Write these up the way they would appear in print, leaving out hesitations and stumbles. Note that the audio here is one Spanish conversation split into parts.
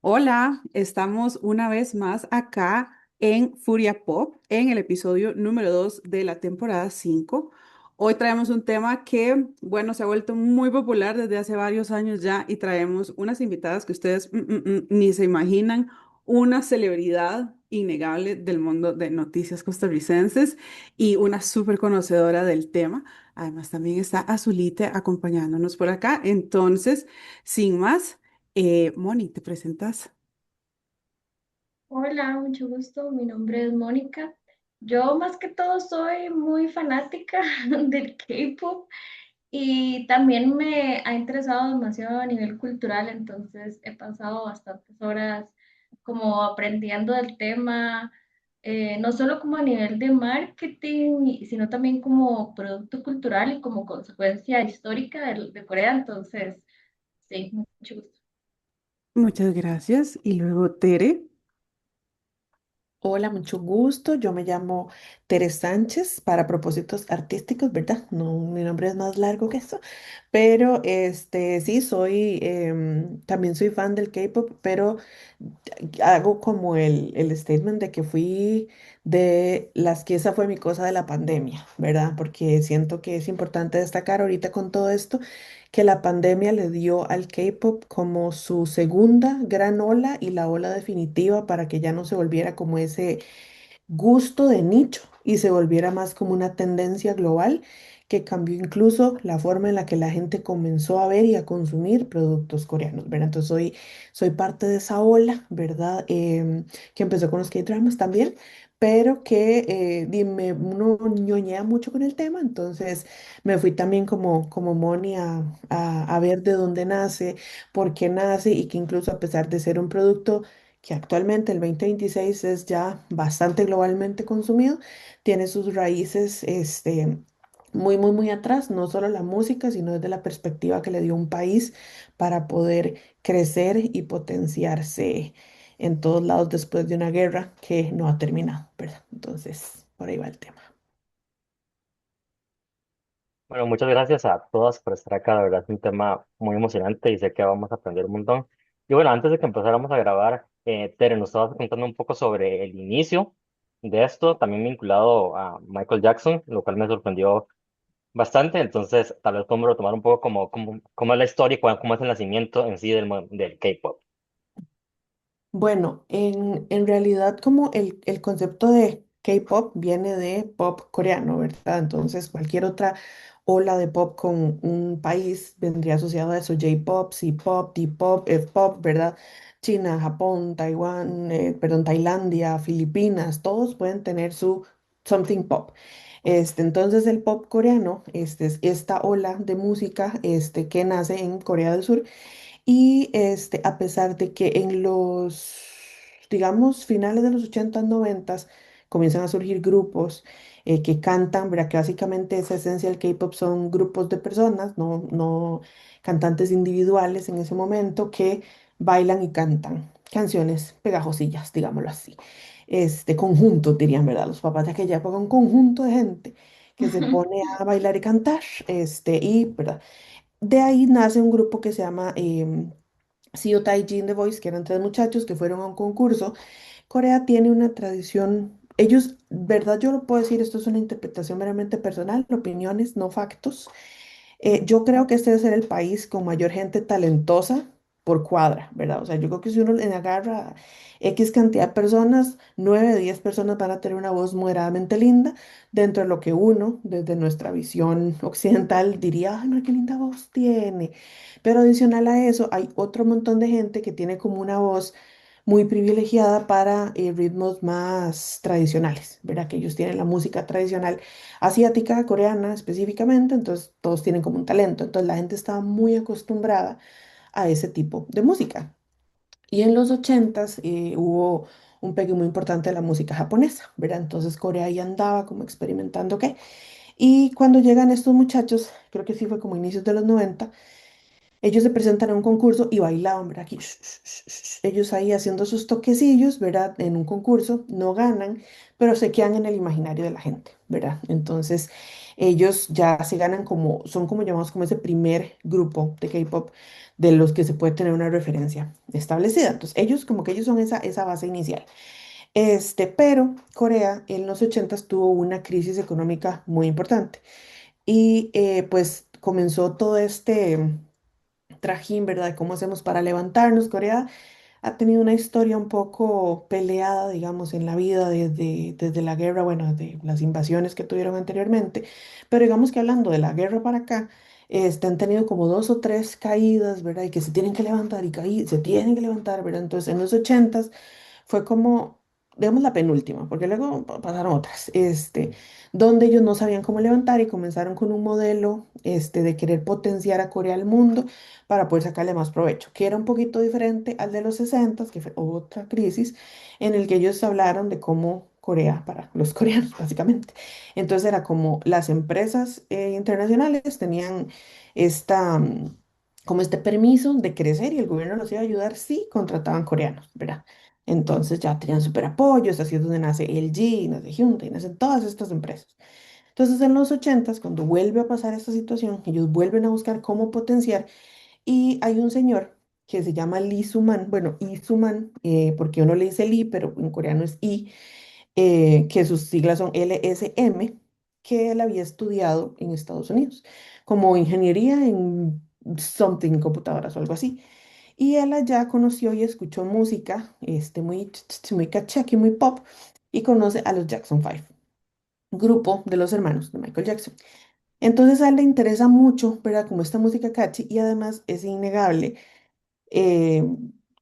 Hola, estamos una vez más acá en Furia Pop, en el episodio número 2 de la temporada 5. Hoy traemos un tema que, bueno, se ha vuelto muy popular desde hace varios años ya y traemos unas invitadas que ustedes ni se imaginan, una celebridad innegable del mundo de noticias costarricenses y una súper conocedora del tema. Además, también está Azulite acompañándonos por acá. Entonces, sin más. Moni, ¿te presentas? Hola, mucho gusto. Mi nombre es Mónica. Yo más que todo soy muy fanática del K-pop y también me ha interesado demasiado a nivel cultural, entonces he pasado bastantes horas como aprendiendo del tema, no solo como a nivel de marketing, sino también como producto cultural y como consecuencia histórica de Corea. Entonces, sí, mucho gusto. Muchas gracias. Y luego Tere. Hola, mucho gusto. Yo me llamo Tere Sánchez para propósitos artísticos, ¿verdad? No, mi nombre es más largo que eso, pero sí soy, también soy fan del K-pop, pero hago como el statement de que fui de las que esa fue mi cosa de la pandemia, ¿verdad? Porque siento que es importante destacar ahorita con todo esto que la pandemia le dio al K-pop como su segunda gran ola y la ola definitiva para que ya no se volviera como ese gusto de nicho y se volviera más como una tendencia global que cambió incluso la forma en la que la gente comenzó a ver y a consumir productos coreanos, ¿verdad? Entonces soy parte de esa ola, ¿verdad? Que empezó con los K-dramas también, pero que dime, uno ñoñea mucho con el tema, entonces me fui también como Moni a ver de dónde nace, por qué nace y que incluso a pesar de ser un producto que actualmente el 2026 es ya bastante globalmente consumido, tiene sus raíces muy, muy, muy atrás, no solo la música, sino desde la perspectiva que le dio un país para poder crecer y potenciarse en todos lados después de una guerra que no ha terminado, ¿verdad? Entonces, por ahí va el tema. Bueno, muchas gracias a todas por estar acá. La verdad es un tema muy emocionante y sé que vamos a aprender un montón. Y bueno, antes de que empezáramos a grabar, Tere, nos estabas contando un poco sobre el inicio de esto, también vinculado a Michael Jackson, lo cual me sorprendió bastante. Entonces, tal vez podemos retomar un poco cómo es la historia y cómo es el nacimiento en sí del K-pop. Bueno, en realidad como el concepto de K-pop viene de pop coreano, ¿verdad? Entonces cualquier otra ola de pop con un país vendría asociado a eso, J-pop, C-pop, D-pop, F-pop, ¿verdad? China, Japón, Taiwán, perdón, Tailandia, Filipinas, todos pueden tener su something pop. Entonces el pop coreano, es esta ola de música, que nace en Corea del Sur y a pesar de que en los, digamos, finales de los 80 90 comienzan a surgir grupos que cantan, ¿verdad? Que básicamente esa esencia del K-pop son grupos de personas, no cantantes individuales en ese momento que bailan y cantan canciones pegajosillas, digámoslo así. Conjuntos, dirían, ¿verdad? Los papás de aquella época, un conjunto de gente que se pone a bailar y cantar, ¿verdad? De ahí nace un grupo que se llama Seo Taiji The Voice, que eran tres muchachos que fueron a un concurso. Corea tiene una tradición, ellos, verdad, yo lo puedo decir, esto es una interpretación meramente personal, opiniones, no factos. Yo creo que este debe ser el país con mayor gente talentosa por cuadra, ¿verdad? O sea, yo creo que si uno le agarra X cantidad de personas, 9 de 10 personas van a tener una voz moderadamente linda, dentro de lo que uno, desde nuestra visión occidental, diría, ay, no, qué linda voz tiene. Pero adicional a eso, hay otro montón de gente que tiene como una voz muy privilegiada para ritmos más tradicionales, ¿verdad? Que ellos tienen la música tradicional asiática, coreana específicamente, entonces todos tienen como un talento, entonces la gente estaba muy acostumbrada a ese tipo de música. Y en los ochentas hubo un pegue muy importante de la música japonesa, ¿verdad? Entonces Corea ahí andaba como experimentando qué. Y cuando llegan estos muchachos, creo que sí fue como inicios de los 90, ellos se presentan a un concurso y bailaban, ¿verdad? Aquí, ellos ahí haciendo sus toquecillos, ¿verdad? En un concurso, no ganan, pero se quedan en el imaginario de la gente, ¿verdad? Entonces, ellos ya se ganan como, son como llamados como ese primer grupo de K-pop de los que se puede tener una referencia establecida. Entonces, ellos como que ellos son esa base inicial. Pero Corea en los 80 tuvo una crisis económica muy importante y pues comenzó todo este trajín, ¿verdad? ¿Cómo hacemos para levantarnos? Corea ha tenido una historia un poco peleada, digamos, en la vida desde la guerra, bueno, de las invasiones que tuvieron anteriormente, pero digamos que hablando de la guerra para acá, han tenido como dos o tres caídas, ¿verdad? Y que se tienen que levantar y caer, se tienen que levantar, ¿verdad? Entonces, en los 80 fue como, digamos, la penúltima, porque luego pasaron otras, donde ellos no sabían cómo levantar y comenzaron con un modelo, de querer potenciar a Corea al mundo para poder sacarle más provecho, que era un poquito diferente al de los 60, que fue otra crisis, en el que ellos hablaron de cómo Corea, para los coreanos, básicamente. Entonces era como las empresas internacionales tenían esta, como este permiso de crecer y el gobierno los iba a ayudar si contrataban coreanos, ¿verdad? Entonces ya tenían súper apoyos, así es donde nace LG, nace Hyundai, nacen todas estas empresas. Entonces en los 80, cuando vuelve a pasar esta situación, ellos vuelven a buscar cómo potenciar y hay un señor que se llama Lee Suman, bueno, Lee Suman, porque uno le dice Lee, pero en coreano es I, que sus siglas son LSM, que él había estudiado en Estados Unidos como ingeniería en something, computadoras o algo así. Y él allá conoció y escuchó música muy, muy cachaqui, muy pop, y conoce a los Jackson 5, grupo de los hermanos de Michael Jackson. Entonces a él le interesa mucho, ¿verdad? Como esta música catchy y además es innegable, eh,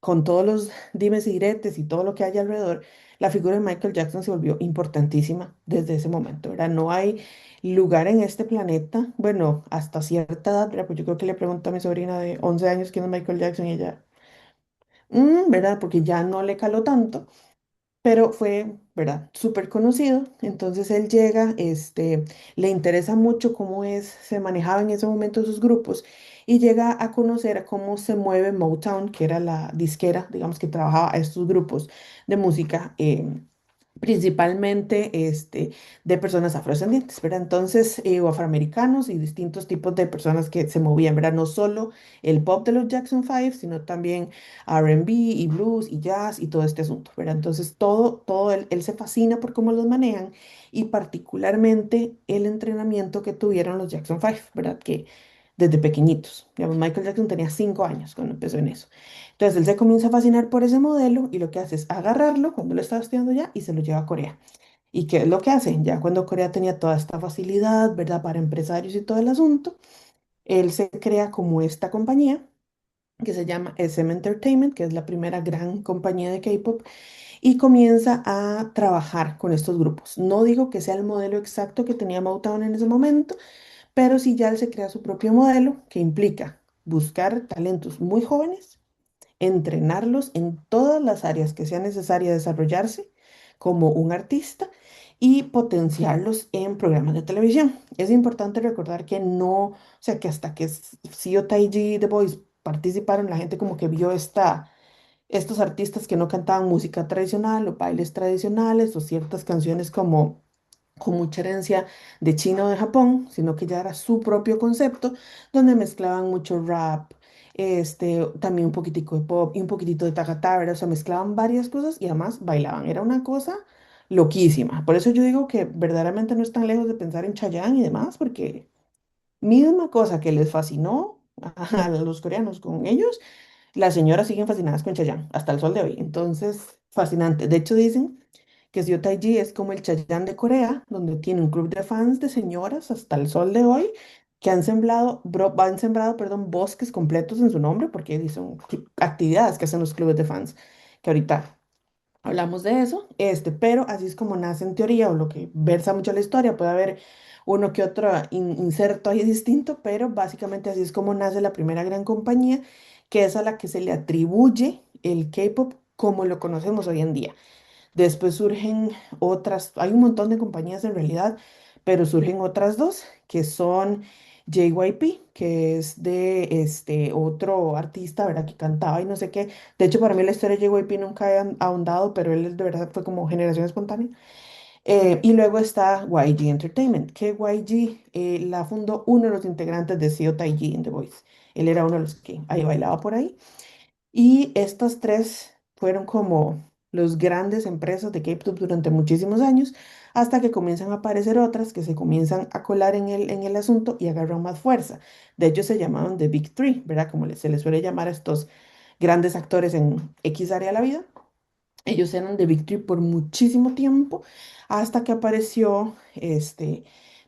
con todos los dimes y diretes y todo lo que hay alrededor, la figura de Michael Jackson se volvió importantísima desde ese momento, ¿verdad? No hay lugar en este planeta, bueno, hasta cierta edad, ¿verdad? Pues yo creo que le pregunto a mi sobrina de 11 años quién es Michael Jackson y ella, ¿verdad? Porque ya no le caló tanto, pero fue, ¿verdad? Súper conocido. Entonces él llega, le interesa mucho cómo se manejaba en ese momento sus grupos y llega a conocer cómo se mueve Motown, que era la disquera, digamos, que trabajaba a estos grupos de música. Principalmente de personas afrodescendientes, ¿verdad? Entonces, o afroamericanos y distintos tipos de personas que se movían, ¿verdad? No solo el pop de los Jackson 5, sino también R&B y blues y jazz y todo este asunto, ¿verdad? Entonces, todo él se fascina por cómo los manejan y particularmente el entrenamiento que tuvieron los Jackson 5, ¿verdad? Que desde pequeñitos, digamos, Michael Jackson tenía 5 años cuando empezó en eso. Entonces él se comienza a fascinar por ese modelo y lo que hace es agarrarlo cuando lo estaba estudiando ya y se lo lleva a Corea. ¿Y qué es lo que hace? Ya cuando Corea tenía toda esta facilidad, ¿verdad? Para empresarios y todo el asunto, él se crea como esta compañía que se llama SM Entertainment, que es la primera gran compañía de K-pop, y comienza a trabajar con estos grupos. No digo que sea el modelo exacto que tenía Motown en ese momento, pero sí ya él se crea su propio modelo que implica buscar talentos muy jóvenes, entrenarlos en todas las áreas que sea necesaria desarrollarse como un artista y potenciarlos en programas de televisión. Es importante recordar que no, o sea, que hasta que Seo Taiji y The Boys participaron, la gente como que vio estos artistas que no cantaban música tradicional o bailes tradicionales o ciertas canciones como con mucha herencia de China o de Japón, sino que ya era su propio concepto, donde mezclaban mucho rap, también un poquitico de pop y un poquitito de tacatá, o sea, mezclaban varias cosas y además bailaban. Era una cosa loquísima. Por eso yo digo que verdaderamente no están lejos de pensar en Chayanne y demás, porque misma cosa que les fascinó a los coreanos con ellos, las señoras siguen fascinadas con Chayanne hasta el sol de hoy. Entonces, fascinante. De hecho, dicen que Seo Taiji es como el Chayanne de Corea, donde tiene un club de fans de señoras hasta el sol de hoy que han sembrado, perdón, bosques completos en su nombre, porque son actividades que hacen los clubes de fans, que ahorita hablamos de eso, pero así es como nace en teoría, o lo que versa mucho la historia, puede haber uno que otro inserto ahí distinto, pero básicamente así es como nace la primera gran compañía, que es a la que se le atribuye el K-pop como lo conocemos hoy en día. Después surgen otras, hay un montón de compañías en realidad, pero surgen otras dos, que son JYP, que es de otro artista, ¿verdad? Que cantaba y no sé qué. De hecho, para mí la historia de JYP nunca he ahondado, pero él de verdad fue como generación espontánea. Y luego está YG Entertainment, que YG la fundó uno de los integrantes de Seo Taiji en The Voice. Él era uno de los que ahí bailaba por ahí. Y estas tres fueron como los grandes empresas de K-pop durante muchísimos años, hasta que comienzan a aparecer otras que se comienzan a colar en el asunto y agarran más fuerza. De hecho, se llamaban The Big Three, ¿verdad? Como se les suele llamar a estos grandes actores en X área de la vida. Ellos eran de Big Three por muchísimo tiempo, hasta que apareció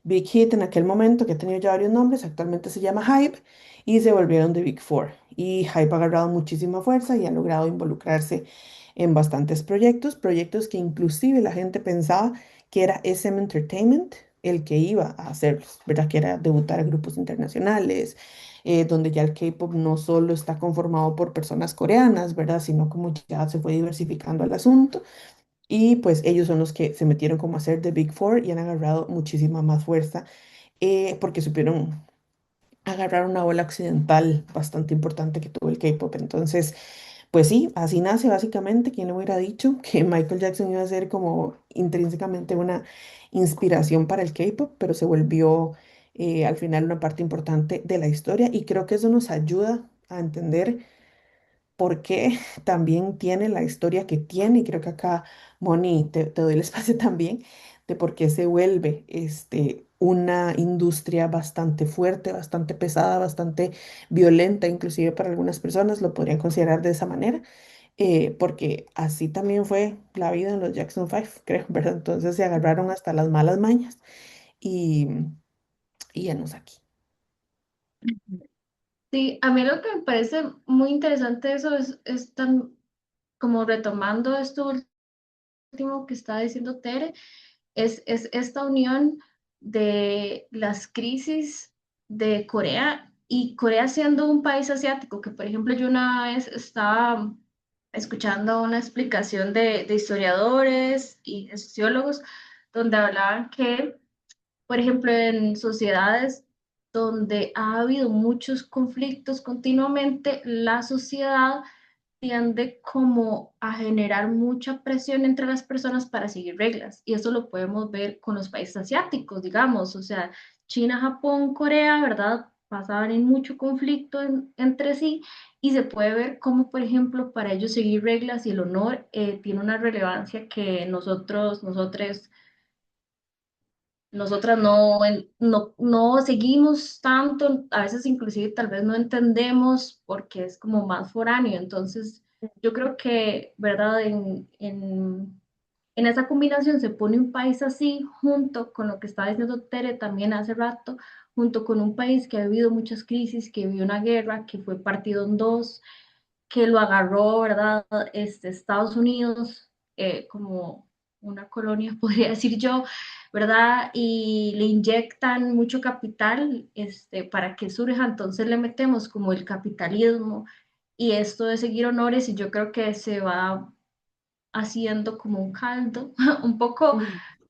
Big Hit en aquel momento, que ha tenido ya varios nombres, actualmente se llama Hype, y se volvieron de Big Four. Y Hype ha agarrado muchísima fuerza y ha logrado involucrarse en bastantes proyectos, proyectos que inclusive la gente pensaba que era SM Entertainment el que iba a hacerlos, ¿verdad? Que era debutar a grupos internacionales, donde ya el K-pop no solo está conformado por personas coreanas, ¿verdad? Sino como ya se fue diversificando el asunto. Y pues ellos son los que se metieron como a hacer The Big Four y han agarrado muchísima más fuerza porque supieron agarrar una ola occidental bastante importante que tuvo el K-pop. Entonces, pues sí, así nace básicamente. ¿Quién le hubiera dicho que Michael Jackson iba a ser como intrínsecamente una inspiración para el K-pop, pero se volvió al final una parte importante de la historia y creo que eso nos ayuda a entender por qué también tiene la historia que tiene y creo que acá, Moni, te doy el espacio también de por qué se vuelve una industria bastante fuerte, bastante pesada, bastante violenta, inclusive para algunas personas lo podrían considerar de esa manera porque así también fue la vida en los Jackson 5, creo, ¿verdad? Entonces se agarraron hasta las malas mañas y, y nos aquí. Sí, a mí lo que me parece muy interesante eso es tan como retomando esto último que estaba diciendo Tere, es esta unión de las crisis de Corea y Corea siendo un país asiático, que por ejemplo yo una vez estaba escuchando una explicación de historiadores y de sociólogos donde hablaban que, por ejemplo, en sociedades donde ha habido muchos conflictos continuamente, la sociedad tiende como a generar mucha presión entre las personas para seguir reglas. Y eso lo podemos ver con los países asiáticos, digamos, o sea, China, Japón, Corea, ¿verdad? Pasaban en mucho conflicto entre sí y se puede ver cómo, por ejemplo, para ellos seguir reglas y el honor tiene una relevancia que nosotras no seguimos tanto, a veces inclusive tal vez no entendemos porque es como más foráneo. Entonces, yo creo que, ¿verdad? En esa combinación se pone un país así junto con lo que estaba diciendo Tere también hace rato, junto con un país que ha vivido muchas crisis, que vivió una guerra, que fue partido en dos, que lo agarró, ¿verdad? Estados Unidos como una colonia, podría decir yo, ¿verdad? Y le inyectan mucho capital para que surja, entonces le metemos como el capitalismo y esto de seguir honores y yo creo que se va haciendo como un caldo, un poco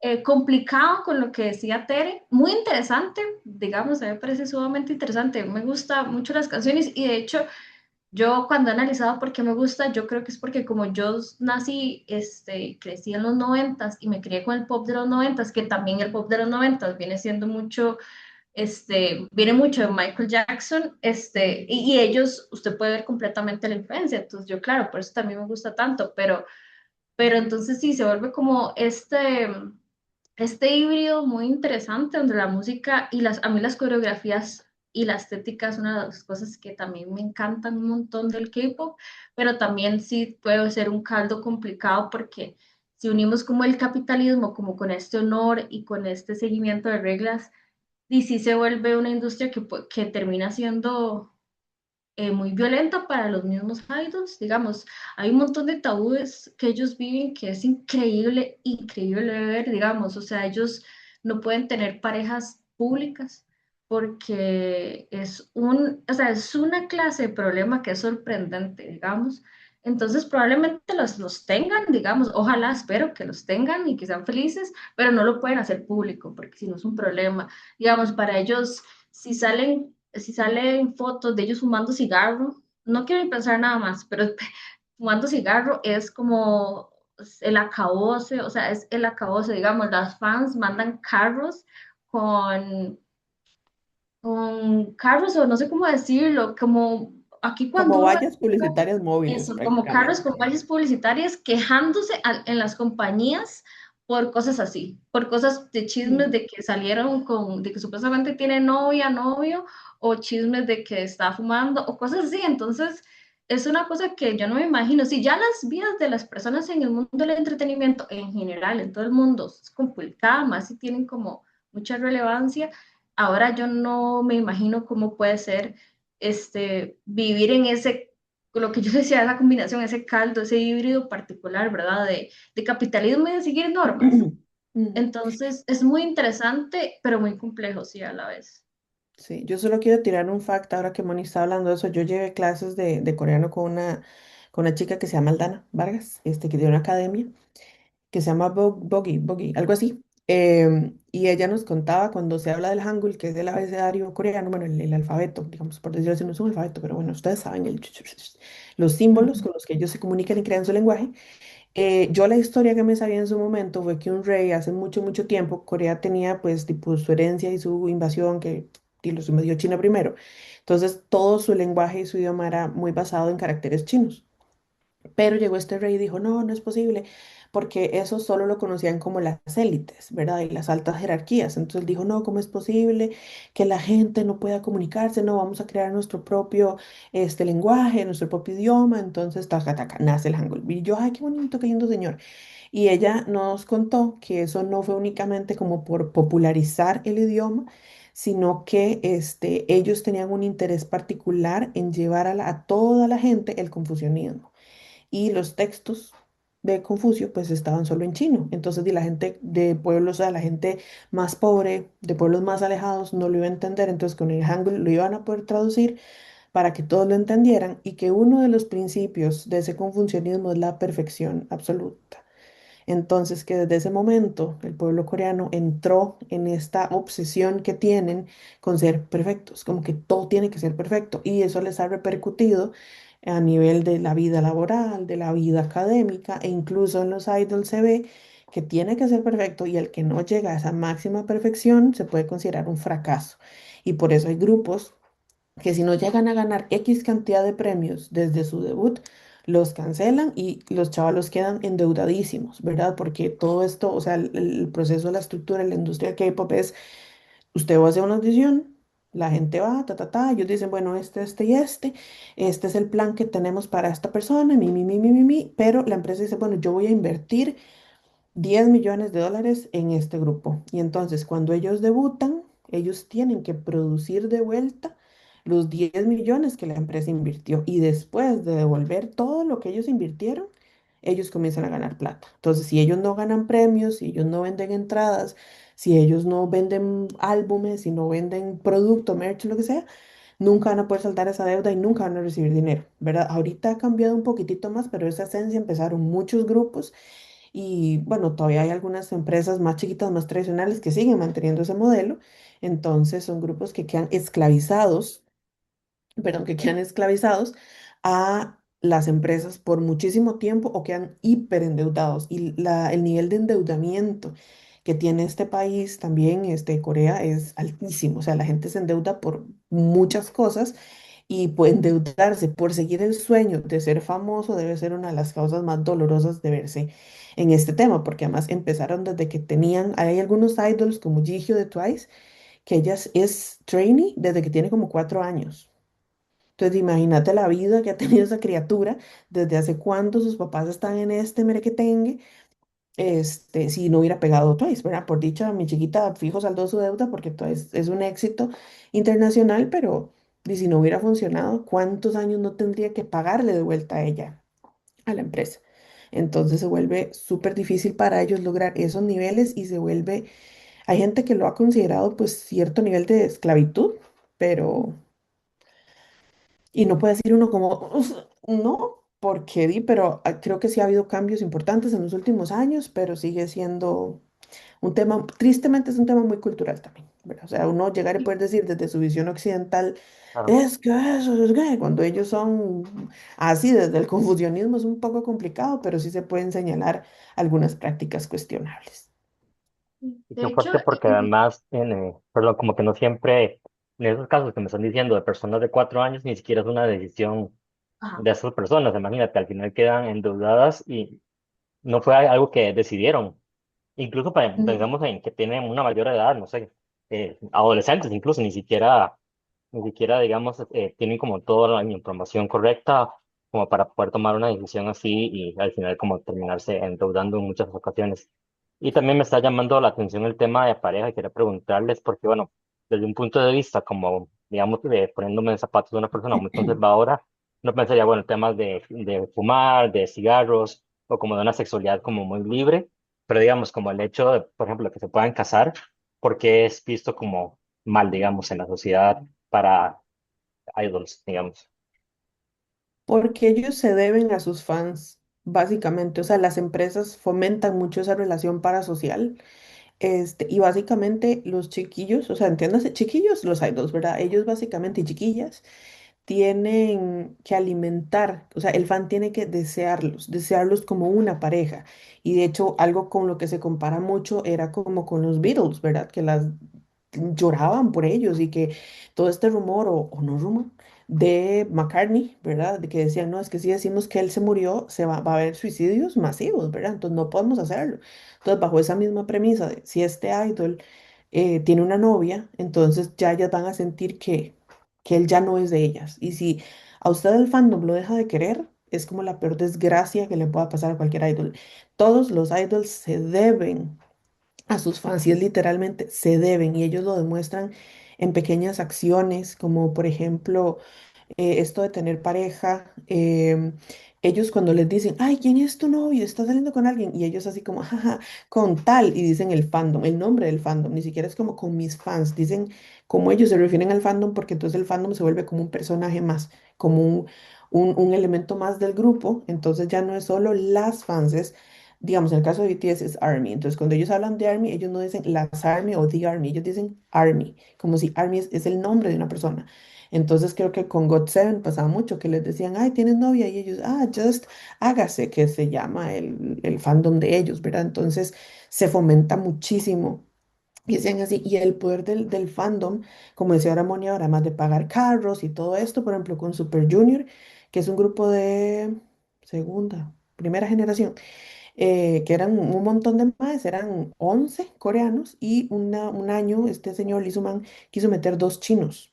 Mm. complicado con lo que decía Tere, muy interesante, digamos, a mí me parece sumamente interesante, me gustan mucho las canciones y de hecho yo cuando he analizado por qué me gusta, yo creo que es porque como yo nací, crecí en los noventas y me crié con el pop de los noventas, que también el pop de los noventas viene siendo mucho, viene mucho de Michael Jackson, y ellos, usted puede ver completamente la influencia, entonces yo claro, por eso también me gusta tanto, pero entonces sí, se vuelve como este híbrido muy interesante entre la música y a mí las coreografías y la estética es una de las cosas que también me encantan un montón del K-pop, pero también sí puede ser un caldo complicado porque si unimos como el capitalismo, como con este honor y con este seguimiento de reglas, y sí se vuelve una industria que termina siendo muy violenta para los mismos idols, digamos, hay un montón de tabúes que ellos viven que es increíble, increíble ver, digamos, o sea, ellos no pueden tener parejas públicas porque o sea, es una clase de problema que es sorprendente, digamos. Entonces probablemente los tengan, digamos, ojalá espero que los tengan y que sean felices, pero no lo pueden hacer público porque si no es un problema. Digamos, para ellos, si salen fotos de ellos fumando cigarro, no quiero ni pensar nada más, pero fumando cigarro es como el acabose, o sea, es el acabose, digamos, las fans mandan carros con, con carros, o no sé cómo decirlo, como aquí Como cuando uno vallas publicitarias móviles eso, como carros prácticamente. con vallas publicitarias quejándose en las compañías por cosas así, por cosas de chismes Mm. de que salieron con, de que supuestamente tiene novia, novio, o chismes de que está fumando, o cosas así. Entonces, es una cosa que yo no me imagino. Si ya las vidas de las personas en el mundo del entretenimiento en general, en todo el mundo, es complicada, más si tienen como mucha relevancia, ahora yo no me imagino cómo puede ser vivir en ese, lo que yo decía, esa combinación, ese caldo, ese híbrido particular, ¿verdad? De capitalismo y de seguir normas. Ujú. Entonces, es muy interesante, pero muy complejo, sí, a la vez. Sí, yo solo quiero tirar un fact ahora que Moni está hablando de eso. Yo llevé clases de coreano con una chica que se llama Aldana Vargas, que tiene una academia que se llama Bogi, algo así. Y ella nos contaba cuando se habla del Hangul, que es el abecedario coreano, bueno, el alfabeto, digamos, por decirlo así, no es un alfabeto, pero bueno, ustedes saben, los símbolos Ujú. con los que ellos se comunican y crean su lenguaje. Yo la historia que me sabía en su momento fue que un rey hace mucho, mucho tiempo, Corea tenía pues tipo su herencia y su invasión que los invadió China primero. Entonces todo su lenguaje y su idioma era muy basado en caracteres chinos. Pero llegó este rey y dijo, no, no es posible, porque eso solo lo conocían como las élites, ¿verdad? Y las altas jerarquías. Entonces él dijo, no, ¿cómo es posible que la gente no pueda comunicarse? No, vamos a crear nuestro propio lenguaje, nuestro propio idioma. Entonces, taca, taca, nace el Hangul. Y yo, ay, qué bonito, qué lindo señor. Y ella nos contó que eso no fue únicamente como por popularizar el idioma, sino que ellos tenían un interés particular en llevar a toda la gente el confucianismo y los textos de Confucio pues estaban solo en chino. Entonces, la gente de pueblos, o sea, la gente más pobre, de pueblos más alejados, no lo iba a entender. Entonces, con el Hangul lo iban a poder traducir para que todos lo entendieran y que uno de los principios de ese confucianismo es la perfección absoluta. Entonces, que desde ese momento el pueblo coreano entró en esta obsesión que tienen con ser perfectos, como que todo tiene que ser perfecto. Y eso les ha repercutido a nivel de la vida laboral, de la vida académica, e incluso en los idols se ve que tiene que ser perfecto y el que no llega a esa máxima perfección se puede considerar un fracaso. Y por eso hay grupos que si no llegan a ganar X cantidad de premios desde su debut, los cancelan y los chavalos quedan endeudadísimos, ¿verdad? Porque todo esto, o sea, el proceso de la estructura, la industria del K-pop es, usted va a hacer una audición, la gente va, ta, ta, ta, ellos dicen, bueno, este es el plan que tenemos para esta persona, pero la empresa dice, bueno, yo voy a invertir 10 millones de dólares en este grupo. Y entonces, cuando ellos debutan, ellos tienen que producir de vuelta los 10 millones que la empresa invirtió. Y después de devolver todo lo que ellos invirtieron, ellos comienzan a ganar plata. Entonces, si ellos no ganan premios, si ellos no venden entradas, si ellos no venden álbumes, si no venden producto, merch, lo que sea, nunca van a poder saltar esa deuda y nunca van a recibir dinero, ¿verdad? Ahorita ha cambiado un poquitito más, pero esa esencia empezaron muchos grupos y bueno, todavía hay algunas empresas más chiquitas, más tradicionales que siguen manteniendo ese modelo. Entonces son grupos que quedan esclavizados, perdón, que quedan esclavizados a las empresas por muchísimo tiempo o quedan hiperendeudados. Y el nivel de endeudamiento que tiene este país, también Corea, es altísimo. O sea, la gente se endeuda por muchas cosas y pues, endeudarse por seguir el sueño de ser famoso debe ser una de las causas más dolorosas de verse en este tema, porque además empezaron desde que tenían, hay algunos idols como Jihyo de Twice, que ella es trainee desde que tiene como 4 años. Entonces, imagínate la vida que ha tenido esa criatura, desde hace cuánto sus papás están en este merequetengue, si no hubiera pegado Twice, ¿verdad? Por dicha, mi chiquita fijo saldó su deuda porque Twice es un éxito internacional, pero y si no hubiera funcionado, ¿cuántos años no tendría que pagarle de vuelta a ella, a la empresa? Entonces se vuelve súper difícil para ellos lograr esos niveles y se vuelve, hay gente que lo ha considerado pues cierto nivel de esclavitud, pero y no puede decir uno como, "Uf, no, porque pero creo que sí ha habido cambios importantes en los últimos años, pero sigue siendo un tema, tristemente es un tema muy cultural también. ¿verdad? O sea, uno llegar y Sí. poder decir desde su visión occidental, Claro. es que eso es gay, cuando ellos son así, desde el confucianismo es un poco complicado, pero sí se pueden señalar algunas prácticas cuestionables. Y De qué hecho, fuerte porque además, perdón, como que no siempre, en esos casos que me están diciendo de personas de 4 años, ni siquiera es una decisión ajá, de esas personas. Imagínate, al final quedan endeudadas y no fue algo que decidieron. Incluso no, pensamos en que tienen una mayor edad, no sé, adolescentes incluso, ni siquiera, digamos, tienen como toda la información correcta como para poder tomar una decisión así y al final como terminarse endeudando en muchas ocasiones. Y también me está llamando la atención el tema de pareja y quería preguntarles porque, bueno, desde un punto de vista como, digamos, poniéndome en zapatos de una persona muy conservadora, no pensaría, bueno, temas de fumar, de cigarros o como de una sexualidad como muy libre, pero digamos, como el hecho de, por ejemplo, que se puedan casar, porque es visto como mal, digamos, en la sociedad para idols, digamos. Porque ellos se deben a sus fans, básicamente. O sea, las empresas fomentan mucho esa relación parasocial. Y básicamente los chiquillos, o sea, entiéndase, chiquillos, los idols, ¿verdad? Ellos básicamente, y chiquillas, tienen que alimentar, o sea, el fan tiene que desearlos, desearlos como una pareja. Y de hecho, algo con lo que se compara mucho era como con los Beatles, ¿verdad? Que las lloraban por ellos y que todo este rumor, o no rumor, de McCartney, ¿verdad? De que decían, no, es que si decimos que él se murió, va a haber suicidios masivos, ¿verdad? Entonces no podemos hacerlo. Entonces, bajo esa misma premisa de si este idol tiene una novia, entonces ya ellas van a sentir que él ya no es de ellas. Y si a usted el fandom lo deja de querer, es como la peor desgracia que le pueda pasar a cualquier idol. Todos los idols se deben a sus fans y es literalmente se deben y ellos lo demuestran en pequeñas acciones, como por ejemplo esto de tener pareja, ellos cuando les dicen, ay, ¿quién es tu novio? ¿Estás saliendo con alguien? Y ellos así como, jaja, con tal, y dicen el fandom, el nombre del fandom, ni siquiera es como con mis fans, dicen como ellos se refieren al fandom porque entonces el fandom se vuelve como un personaje más, como un elemento más del grupo, entonces ya no es solo las fans, es, digamos, en el caso de BTS es ARMY, entonces cuando ellos hablan de ARMY, ellos no dicen las ARMY o The ARMY, ellos dicen ARMY, como si ARMY es el nombre de una persona. Entonces creo que con GOT7 pasaba mucho que les decían, ay, ¿tienes novia? Y ellos, just hágase, que se llama el fandom de ellos, ¿verdad? Entonces se fomenta muchísimo. Y decían así, y el poder del fandom, como decía ahora Moni, ahora más de pagar carros y todo esto, por ejemplo, con Super Junior, que es un grupo de segunda, primera generación, que eran un montón de más, eran 11 coreanos y un año este señor Lee Soo-man quiso meter dos chinos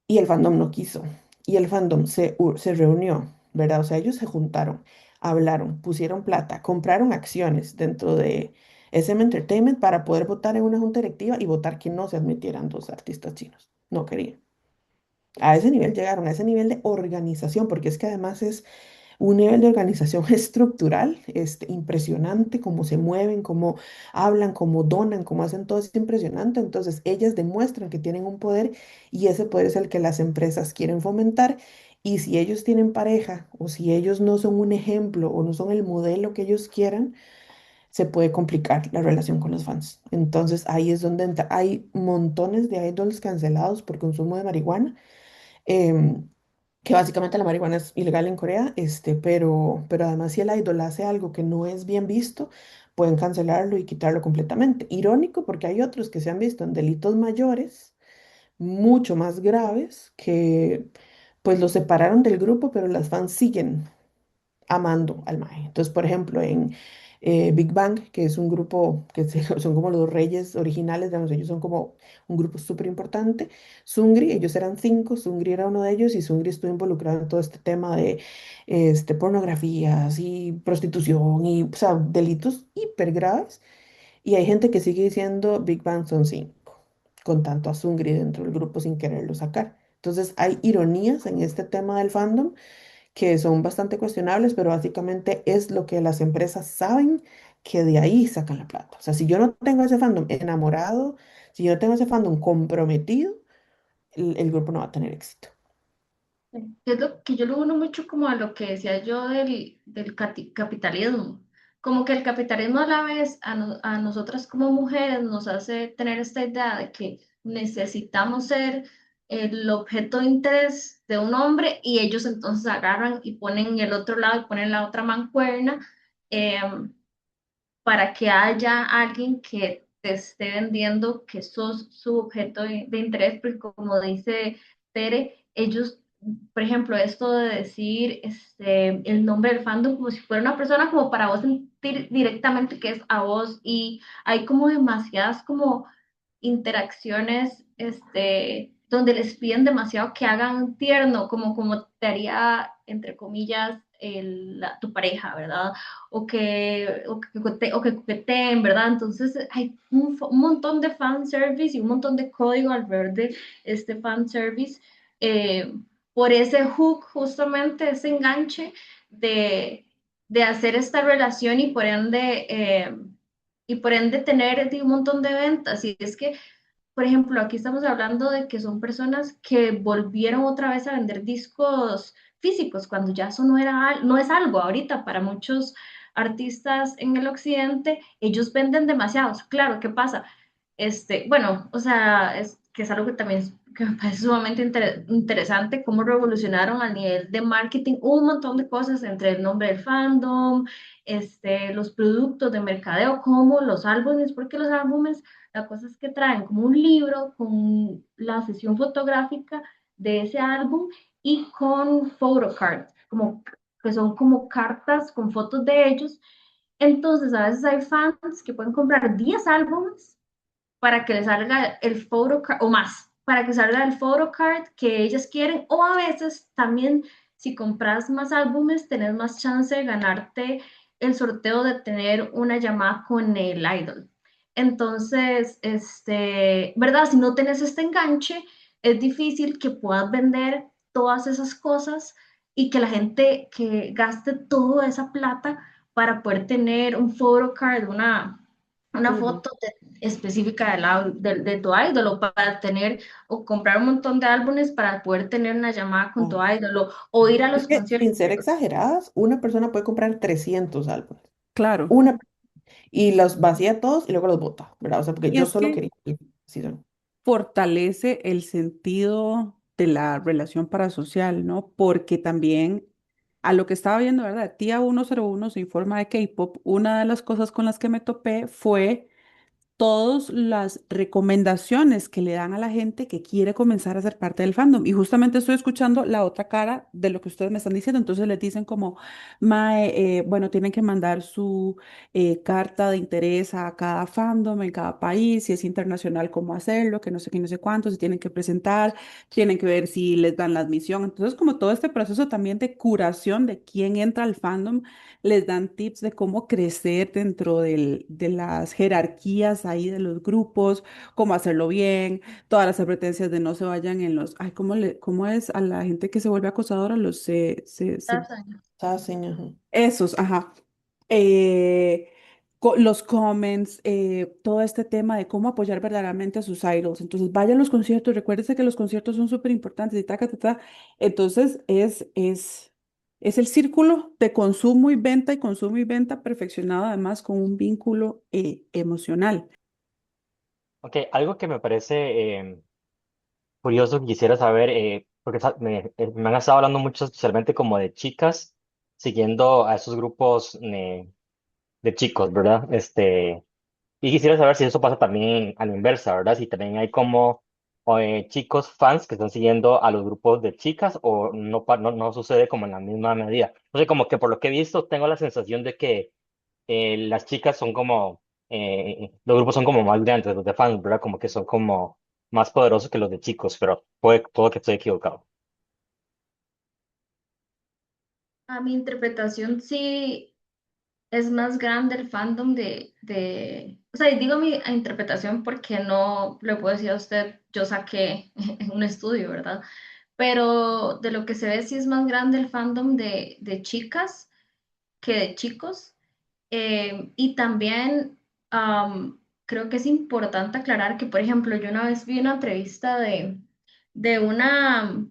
y el fandom no quiso. Y el fandom se reunió, ¿verdad? O sea, ellos se juntaron, hablaron, pusieron plata, compraron acciones dentro de SM Entertainment para poder votar en una junta directiva y votar que no se admitieran dos artistas chinos. No querían. A ese nivel llegaron, a ese nivel de organización, porque es que además es un nivel de organización estructural, impresionante, cómo se mueven, cómo hablan, cómo donan, cómo hacen todo, es impresionante. Entonces, ellas demuestran que tienen un poder y ese poder es el que las empresas quieren fomentar. Y si ellos tienen pareja o si ellos no son un ejemplo o no son el modelo que ellos quieran, se puede complicar la relación con los fans. Entonces, ahí es donde entra. Hay montones de idols cancelados por consumo de marihuana. em, que básicamente la marihuana es ilegal en Corea, pero además si el idol hace algo que no es bien visto, pueden cancelarlo y quitarlo completamente. Irónico porque hay otros que se han visto en delitos mayores, mucho más graves, que pues los separaron del grupo, pero las fans siguen amando al Mae. Entonces, por ejemplo, en Big Bang, que es un grupo son como los reyes originales, digamos, ellos son como un grupo súper importante. Sungri, ellos eran cinco, Sungri era uno de ellos y Sungri estuvo involucrado en todo este tema de pornografías y prostitución y, o sea, delitos hiper graves. Y hay gente que sigue diciendo Big Bang son cinco, con tanto a Sungri dentro del grupo sin quererlo sacar. Entonces, hay ironías en este tema del fandom que son bastante cuestionables, pero básicamente es lo que las empresas saben que de ahí sacan la plata. O sea, si yo no tengo ese fandom enamorado, si yo no tengo ese fandom comprometido, el grupo no va a tener éxito. es lo que yo lo uno mucho como a lo que decía yo del capitalismo. como que el capitalismo a la vez a nosotras como mujeres nos hace tener esta idea de que necesitamos ser el objeto de interés de un hombre y ellos entonces agarran y ponen el otro lado y ponen la otra mancuerna para que haya alguien que te esté vendiendo que sos su objeto de interés, porque como dice Tere, ellos, por ejemplo, esto de decir el nombre del fandom como si fuera una persona, como para vos sentir directamente que es a vos, y hay como demasiadas como interacciones, donde les piden demasiado que hagan tierno, como te haría, entre comillas, tu pareja, ¿verdad? O que coqueteen, ¿verdad? Entonces hay un montón de fanservice y un montón de código alrededor de este fanservice, eh, por ese hook, justamente, ese enganche de hacer esta relación y por ende tener un montón de ventas. Y es que, por ejemplo, aquí estamos hablando de que son personas que volvieron otra vez a vender discos físicos, cuando ya eso no es algo ahorita para muchos artistas en el occidente. Ellos venden demasiados. Claro, ¿qué pasa? Bueno, o sea, es que es algo que también que me parece sumamente interesante, cómo revolucionaron a nivel de marketing un montón de cosas, entre el nombre del fandom, los productos de mercadeo, como los álbumes, porque los álbumes, la cosa es que traen como un libro con la sesión fotográfica de ese álbum y con photocards, como que son como cartas con fotos de ellos. Entonces, a veces hay fans que pueden comprar 10 álbumes para que les salga el photocard o más, para que salga el photocard que ellas quieren, o a veces también, si compras más álbumes, tenés más chance de ganarte el sorteo de tener una llamada con el idol. Entonces, ¿verdad? Si no tenés este enganche, es difícil que puedas vender todas esas cosas y que la gente que gaste toda esa plata para poder tener un photocard, una Ujú. foto específica de tu ídolo, para tener o comprar un montón de álbumes para poder tener una llamada con tu Ah. ídolo o ir a Es los que, conciertos. sin ser exageradas, una persona puede comprar 300 álbumes. Claro. Una, y los vacía todos y luego los bota, ¿verdad? O sea, porque Y yo es solo que quería. Sí, son. fortalece el sentido de la relación parasocial, ¿no? Porque también a lo que estaba viendo, ¿verdad? Tía 101 se informa de K-pop. Una de las cosas con las que me topé fue todas las recomendaciones que le dan a la gente que quiere comenzar a ser parte del fandom. Y justamente estoy escuchando la otra cara de lo que ustedes me están diciendo. Entonces les dicen como, Mae, bueno, tienen que mandar su carta de interés a cada fandom en cada país, si es internacional, cómo hacerlo, que no sé qué, no sé cuánto, se tienen que presentar, tienen que ver si les dan la admisión. Entonces, como todo este proceso también de curación de quién entra al fandom, les dan tips de cómo crecer dentro de las jerarquías ahí de los grupos, cómo hacerlo bien, todas las advertencias de no se vayan en los, ay, cómo es a la gente que se vuelve acosadora? Está así, ajá. Esos, ajá. Eh, los comments, todo este tema de cómo apoyar verdaderamente a sus idols. Entonces, vayan a los conciertos, recuérdense que los conciertos son súper importantes y taca, ta, ta. Entonces, es el círculo de consumo y venta perfeccionado además con un vínculo emocional. Ok, algo que me parece curioso que quisiera saber, porque me han estado hablando mucho especialmente como de chicas, siguiendo a esos grupos de chicos, ¿verdad? Y quisiera saber si eso pasa también a la inversa, ¿verdad? Si también hay como chicos fans que están siguiendo a los grupos de chicas o no, no sucede como en la misma medida. No sé, como que por lo que he visto tengo la sensación de que las chicas son como, los grupos son como más grandes, los de fans, ¿verdad? Como que son como más poderosos que los de chicos, pero puede que estoy equivocado. A mi interpretación, sí, es más grande el fandom o sea, y digo mi interpretación porque no le puedo decir a usted, yo saqué en un estudio, ¿verdad? Pero de lo que se ve, sí es más grande el fandom de chicas que de chicos. Y también creo que es importante aclarar que, por ejemplo, yo una vez vi una entrevista de una,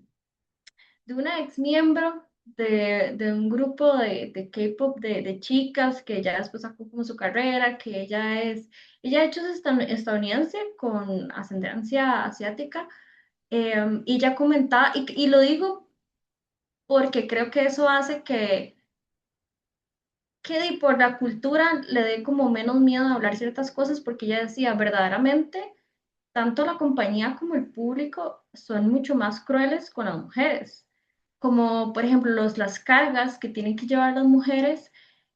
de una ex miembro de un grupo de K-pop de chicas que ya después sacó como su carrera, que ella de hecho es estadounidense con ascendencia asiática, y ella comentaba, y lo digo porque creo que eso hace que por la cultura le dé como menos miedo a hablar ciertas cosas, porque ella decía, verdaderamente, tanto la compañía como el público son mucho más crueles con las mujeres, como por ejemplo las cargas que tienen que llevar las mujeres,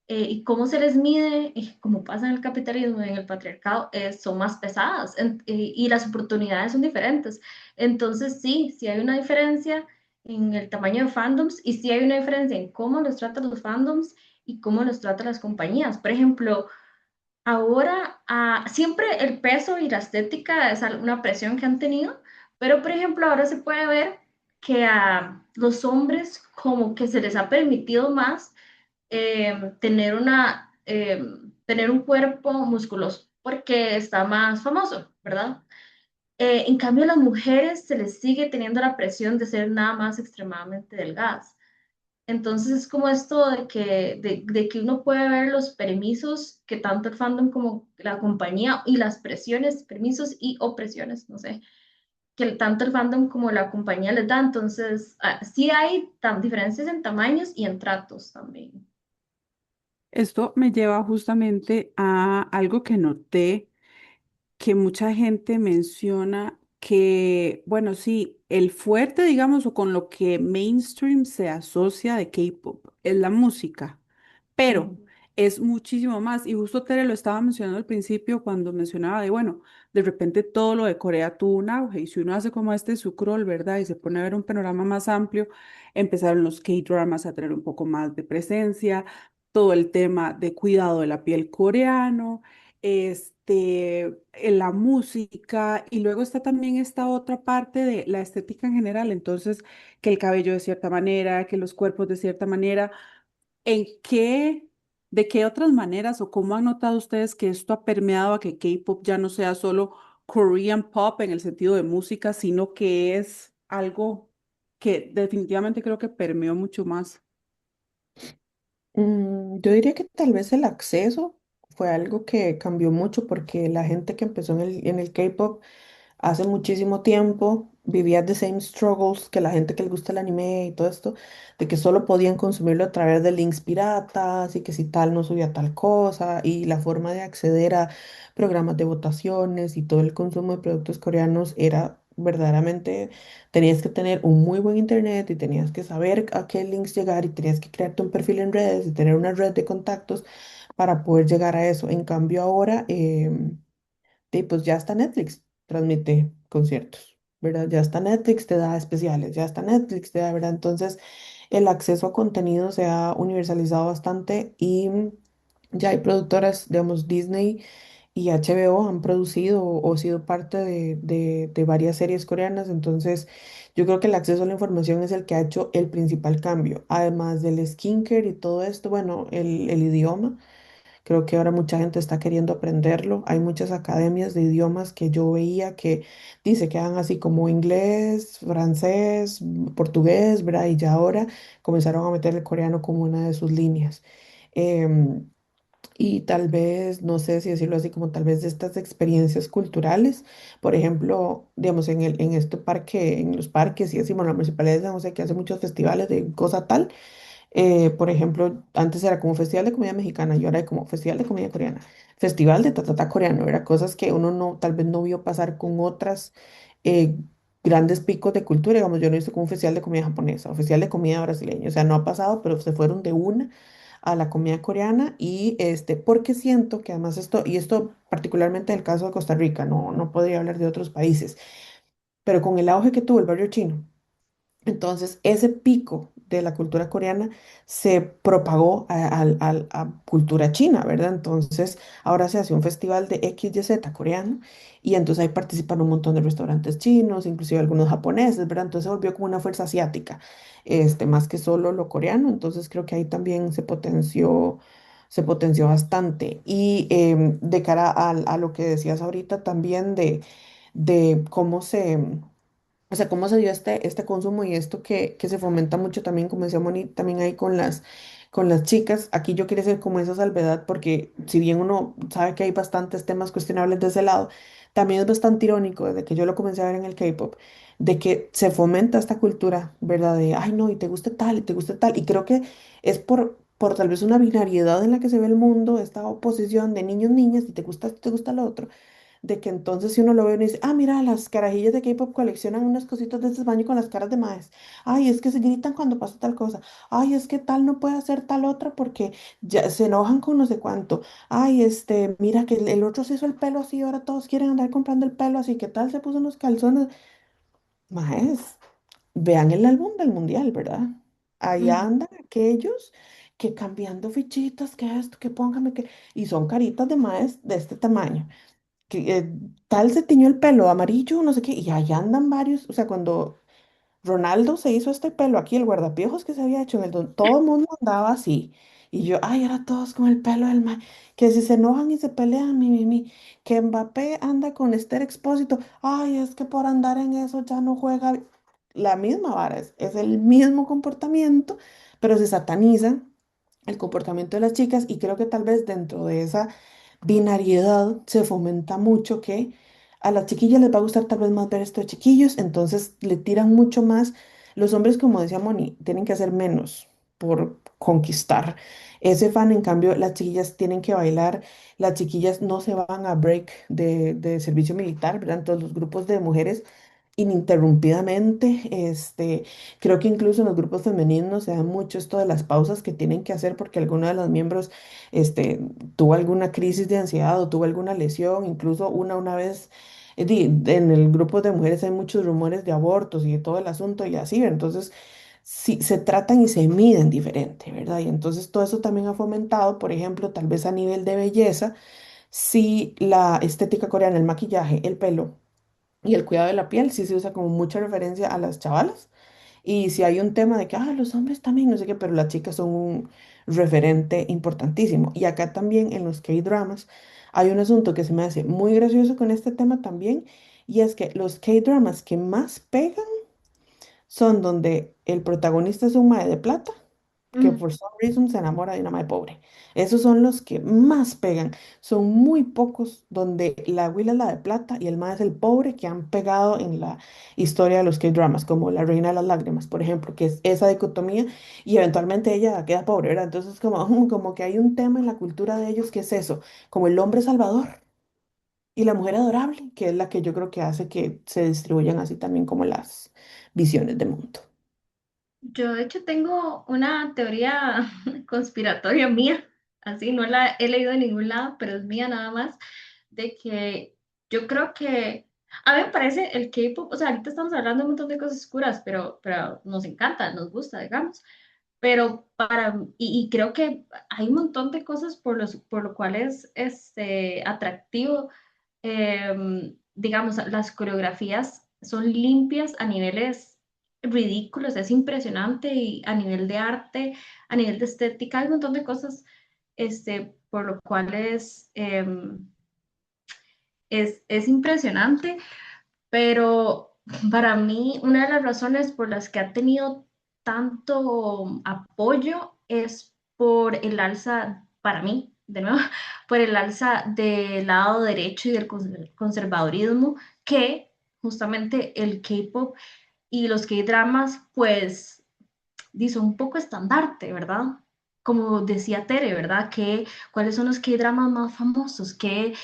y cómo se les mide, y como pasa en el capitalismo y en el patriarcado, son más pesadas y las oportunidades son diferentes. Entonces sí, sí hay una diferencia en el tamaño de fandoms y sí hay una diferencia en cómo los tratan los fandoms y cómo los tratan las compañías. Por ejemplo, ahora, siempre el peso y la estética es una presión que han tenido, pero por ejemplo, ahora se puede ver que a los hombres como que se les ha permitido más, tener un cuerpo musculoso porque está más famoso, ¿verdad? En cambio, a las mujeres se les sigue teniendo la presión de ser nada más extremadamente delgadas. Entonces es como esto de que uno puede ver los permisos que tanto el fandom como la compañía y las presiones, permisos y opresiones, no sé, que tanto el fandom como la compañía les da. Entonces, sí hay diferencias en tamaños y en tratos también. Esto me lleva justamente a algo que noté que mucha gente menciona que, bueno, sí, el fuerte, digamos, o con lo que mainstream se asocia de K-pop es la música, pero Ujú. es muchísimo más. Y justo Tere lo estaba mencionando al principio cuando mencionaba de, bueno, de repente todo lo de Corea tuvo un auge y si uno hace como este su crawl, ¿verdad? Y se pone a ver un panorama más amplio, empezaron los K-dramas a tener un poco más de presencia, todo el tema de cuidado de la piel coreano, la música y luego está también esta otra parte de la estética en general, entonces que el cabello de cierta manera, que los cuerpos de cierta manera. ¿En qué, de qué otras maneras o cómo han notado ustedes que esto ha permeado a que K-pop ya no sea solo Korean pop en el sentido de música, sino que es algo que definitivamente creo que permeó mucho más? Yo diría que tal vez el acceso fue algo que cambió mucho porque la gente que empezó en el K-pop hace muchísimo tiempo vivía the same struggles que la gente que le gusta el anime y todo esto, de que solo podían consumirlo a través de links piratas y que si tal no subía tal cosa y la forma de acceder a programas de votaciones y todo el consumo de productos coreanos era verdaderamente, tenías que tener un muy buen internet y tenías que saber a qué links llegar y tenías que crearte un perfil en redes y tener una red de contactos para poder llegar a eso. En cambio ahora, y pues ya está Netflix, transmite conciertos, ¿verdad? Ya está Netflix, te da especiales, ya está Netflix, te da, ¿verdad? Entonces, el acceso a contenido se ha universalizado bastante y ya hay productoras, digamos, Disney y HBO han producido o sido parte de varias series coreanas, entonces yo creo que el acceso a la información es el que ha hecho el principal cambio, además del skincare y todo esto, bueno, el idioma. Creo que ahora mucha gente está queriendo aprenderlo. Hay muchas academias de idiomas que yo veía que dice que dan así como inglés, francés, portugués, ¿verdad? Y ya ahora comenzaron a meter el coreano como una de sus líneas. Em, y tal vez, no sé si decirlo así, como tal vez de estas experiencias culturales, por ejemplo, digamos, en este parque, en los parques y así, bueno, la municipalidad de San José que hace muchos festivales de cosa tal. Por ejemplo, antes era como festival de comida mexicana y ahora hay como festival de comida coreana, festival de tatatá coreano, era cosas que uno no, tal vez no vio pasar con otras eh, grandes picos de cultura, digamos, yo no hice como un festival de comida japonesa o festival de comida brasileña, o sea, no ha pasado, pero se fueron de una a la comida coreana y porque siento que además esto, y esto particularmente en el caso de Costa Rica, no podría hablar de otros países, pero con el auge que tuvo el barrio chino. Entonces, ese pico de la cultura coreana se propagó a cultura china, ¿verdad? Entonces, ahora se hace un festival de XYZ coreano y entonces ahí participan un montón de restaurantes chinos, inclusive algunos japoneses, ¿verdad? Entonces se volvió como una fuerza asiática, más que solo lo coreano. Entonces, creo que ahí también se potenció bastante. Y de cara a lo que decías ahorita también de cómo se O sea, cómo se dio este consumo y esto que se fomenta mucho también, como decía Moni, también ahí con las chicas. Aquí yo quería hacer como esa salvedad porque si bien uno sabe que hay bastantes temas cuestionables de ese lado, también es bastante irónico desde que yo lo comencé a ver en el K-pop, de que se fomenta esta cultura, ¿verdad? De, ay, no, y te gusta tal, y te gusta tal. Y creo que es por tal vez una binariedad en la que se ve el mundo, esta oposición de niños, niñas, y te gusta lo otro de que entonces si uno lo ve y dice, ah, mira, las carajillas de K-pop coleccionan unas cositas de ese baño con las caras de maes. Ay, es que se gritan cuando pasa tal cosa. Ay, es que tal no puede hacer tal otra porque ya se enojan con no sé cuánto. Ay, mira que el otro se hizo el pelo así, ahora todos quieren andar comprando el pelo así, que tal se puso unos calzones. Maes, vean el álbum del mundial, ¿verdad? Ahí Mm. andan aquellos que cambiando fichitas, que esto, que póngame, que... Y son caritas de maes de este tamaño que tal se tiñó el pelo amarillo, no sé qué, y allá andan varios, o sea, cuando Ronaldo se hizo este pelo aquí, el guardapiojos que se había hecho en todo el mundo andaba así, y yo, ay, ahora todos con el pelo del man, que si se enojan y se pelean, que Mbappé anda con Esther Expósito, ay, es que por andar en eso ya no juega, la misma vara, es el mismo comportamiento, pero se sataniza el comportamiento de las chicas y creo que tal vez dentro de esa binariedad se fomenta mucho que a las chiquillas les va a gustar tal vez más ver estos chiquillos, entonces le tiran mucho más. Los hombres, como decía Moni, tienen que hacer menos por conquistar ese fan, en cambio las chiquillas tienen que bailar, las chiquillas no se van a break de servicio militar, ¿verdad? Entonces los grupos de mujeres ininterrumpidamente. Creo que incluso en los grupos femeninos se da mucho esto de las pausas que tienen que hacer porque alguno de los miembros tuvo alguna crisis de ansiedad o tuvo alguna lesión, incluso una vez. En el grupo de mujeres hay muchos rumores de abortos y de todo el asunto y así, entonces sí, se tratan y se miden diferente, ¿verdad? Y entonces todo eso también ha fomentado, por ejemplo, tal vez a nivel de belleza, si la estética coreana, el maquillaje, el pelo, y el cuidado de la piel sí se usa como mucha referencia a las chavalas. Y si hay un tema de que, los hombres también, no sé qué, pero las chicas son un referente importantísimo. Y acá también en los K-dramas hay un asunto que se me hace muy gracioso con este tema también. Y es que los K-dramas que más pegan son donde el protagonista es un mae de plata que Mm. por some reason se enamora de una mae pobre. Esos son los que más pegan. Son muy pocos donde la Will es la de plata y el mae es el pobre que han pegado en la historia de los K-dramas, como La Reina de las Lágrimas, por ejemplo, que es esa dicotomía y eventualmente ella queda pobre, ¿verdad? Entonces como que hay un tema en la cultura de ellos que es eso, como el hombre salvador y la mujer adorable, que es la que yo creo que hace que se distribuyan así también como las visiones de mundo. Yo de hecho tengo una teoría conspiratoria mía, así no la he leído en ningún lado, pero es mía nada más, de que yo creo que a mí me parece el K-pop, o sea, ahorita estamos hablando de un montón de cosas oscuras, pero nos encanta, nos gusta, digamos, pero y creo que hay un montón de cosas por lo cual es atractivo. Digamos, las coreografías son limpias a niveles ridículos, es impresionante y a nivel de arte, a nivel de estética, hay un montón de cosas, por lo cual es impresionante, pero para mí una de las razones por las que ha tenido tanto apoyo es por el alza, para mí, de nuevo, por el alza del lado derecho y del conservadurismo que justamente el K-pop y los K-dramas pues son un poco estandarte, ¿verdad? Como decía Tere, ¿verdad? ¿Cuáles son los K-dramas más famosos? ¿Qué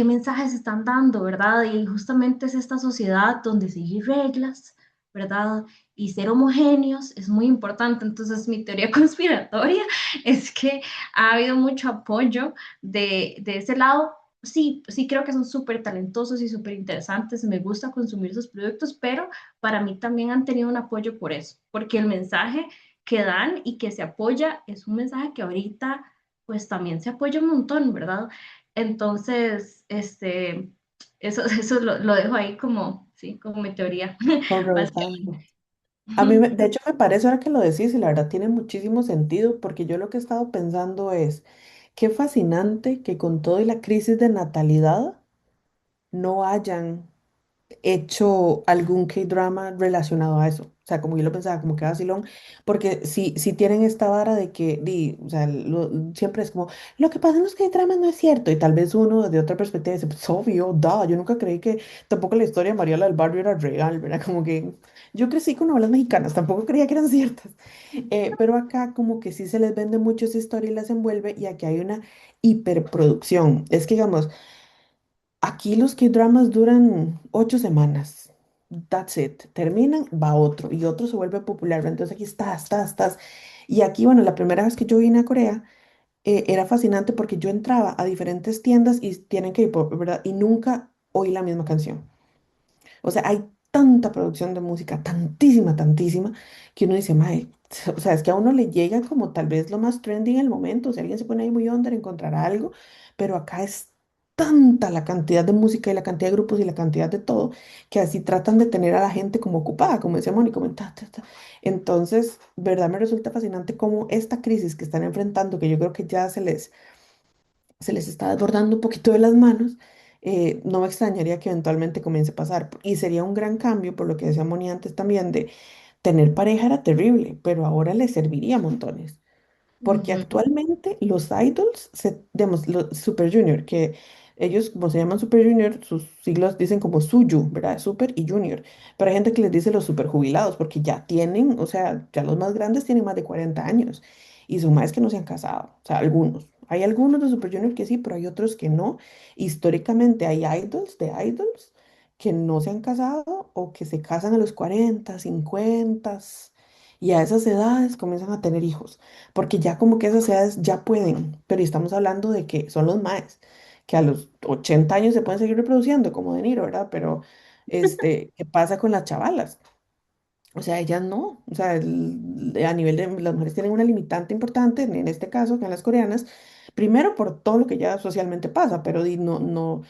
mensajes están dando, verdad? Y justamente es esta sociedad donde seguir reglas, ¿verdad? Y ser homogéneos es muy importante. Entonces, mi teoría conspiratoria es que ha habido mucho apoyo de ese lado. Sí, sí creo que son súper talentosos y súper interesantes, me gusta consumir sus productos, pero para mí también han tenido un apoyo por eso, porque el mensaje que dan y que se apoya es un mensaje que ahorita pues también se apoya un montón, ¿verdad? Entonces, eso lo dejo ahí como, sí, como mi teoría, Con básicamente. rebotando. De hecho, me parece ahora que lo decís y la verdad tiene muchísimo sentido porque yo lo que he estado pensando es, qué fascinante que con toda la crisis de natalidad no hayan hecho algún K-drama relacionado a eso. O sea, como yo lo pensaba, como que vacilón, porque si tienen esta vara de que, o sea, siempre es como, lo que pasa en los K-dramas no es cierto, y tal vez uno de otra perspectiva dice, pues obvio, da, yo nunca creí que tampoco la historia de Mariela del Barrio era real, ¿verdad? Como que yo crecí con novelas mexicanas, tampoco creía que eran ciertas. Pero acá como que sí se les vende mucho esa historia y las envuelve, y aquí hay una hiperproducción. Es que, digamos, aquí los K-dramas duran 8 semanas. That's it. Terminan, va otro y otro se vuelve popular. Entonces aquí estás. Y aquí, bueno, la primera vez que yo vine a Corea era fascinante porque yo entraba a diferentes tiendas y tienen K-pop, ¿verdad? Y nunca oí la misma canción. O sea, hay tanta producción de música, tantísima, que uno dice, mae, o sea, es que a uno le llega como tal vez lo más trendy en el momento, si alguien se pone ahí muy under, encontrará algo, pero acá es tanta la cantidad de música y la cantidad de grupos y la cantidad de todo, que así tratan de tener a la gente como ocupada, como decía Mónica, como ta. Entonces, verdad me resulta fascinante cómo esta crisis que están enfrentando, que yo creo que ya se les está desbordando un poquito de las manos, no me extrañaría que eventualmente comience a pasar. Y sería un gran cambio, por lo que decía Moni antes también, de tener pareja era terrible, pero ahora le serviría montones. Porque Ujú. actualmente los idols, digamos, los Super Junior, que ellos, como se llaman Super Junior, sus siglos dicen como Suyu, ¿verdad? Super y Junior. Pero hay gente que les dice los super jubilados, porque ya tienen, o sea, ya los más grandes tienen más de 40 años. Y son más que no se han casado, o sea, algunos. Hay algunos de Super Junior que sí, pero hay otros que no. Históricamente hay idols de idols que no se han casado o que se casan a los 40 50 y a esas edades comienzan a tener hijos porque ya como que esas edades ya pueden, pero estamos hablando de que son los maes, que a los 80 años se pueden seguir reproduciendo, como De Niro, ¿verdad? Pero, ¿qué pasa con las chavalas? O sea, ellas no, o sea, a nivel de las mujeres tienen una limitante importante, en este caso, que en las coreanas, primero por todo lo que ya socialmente pasa, pero no,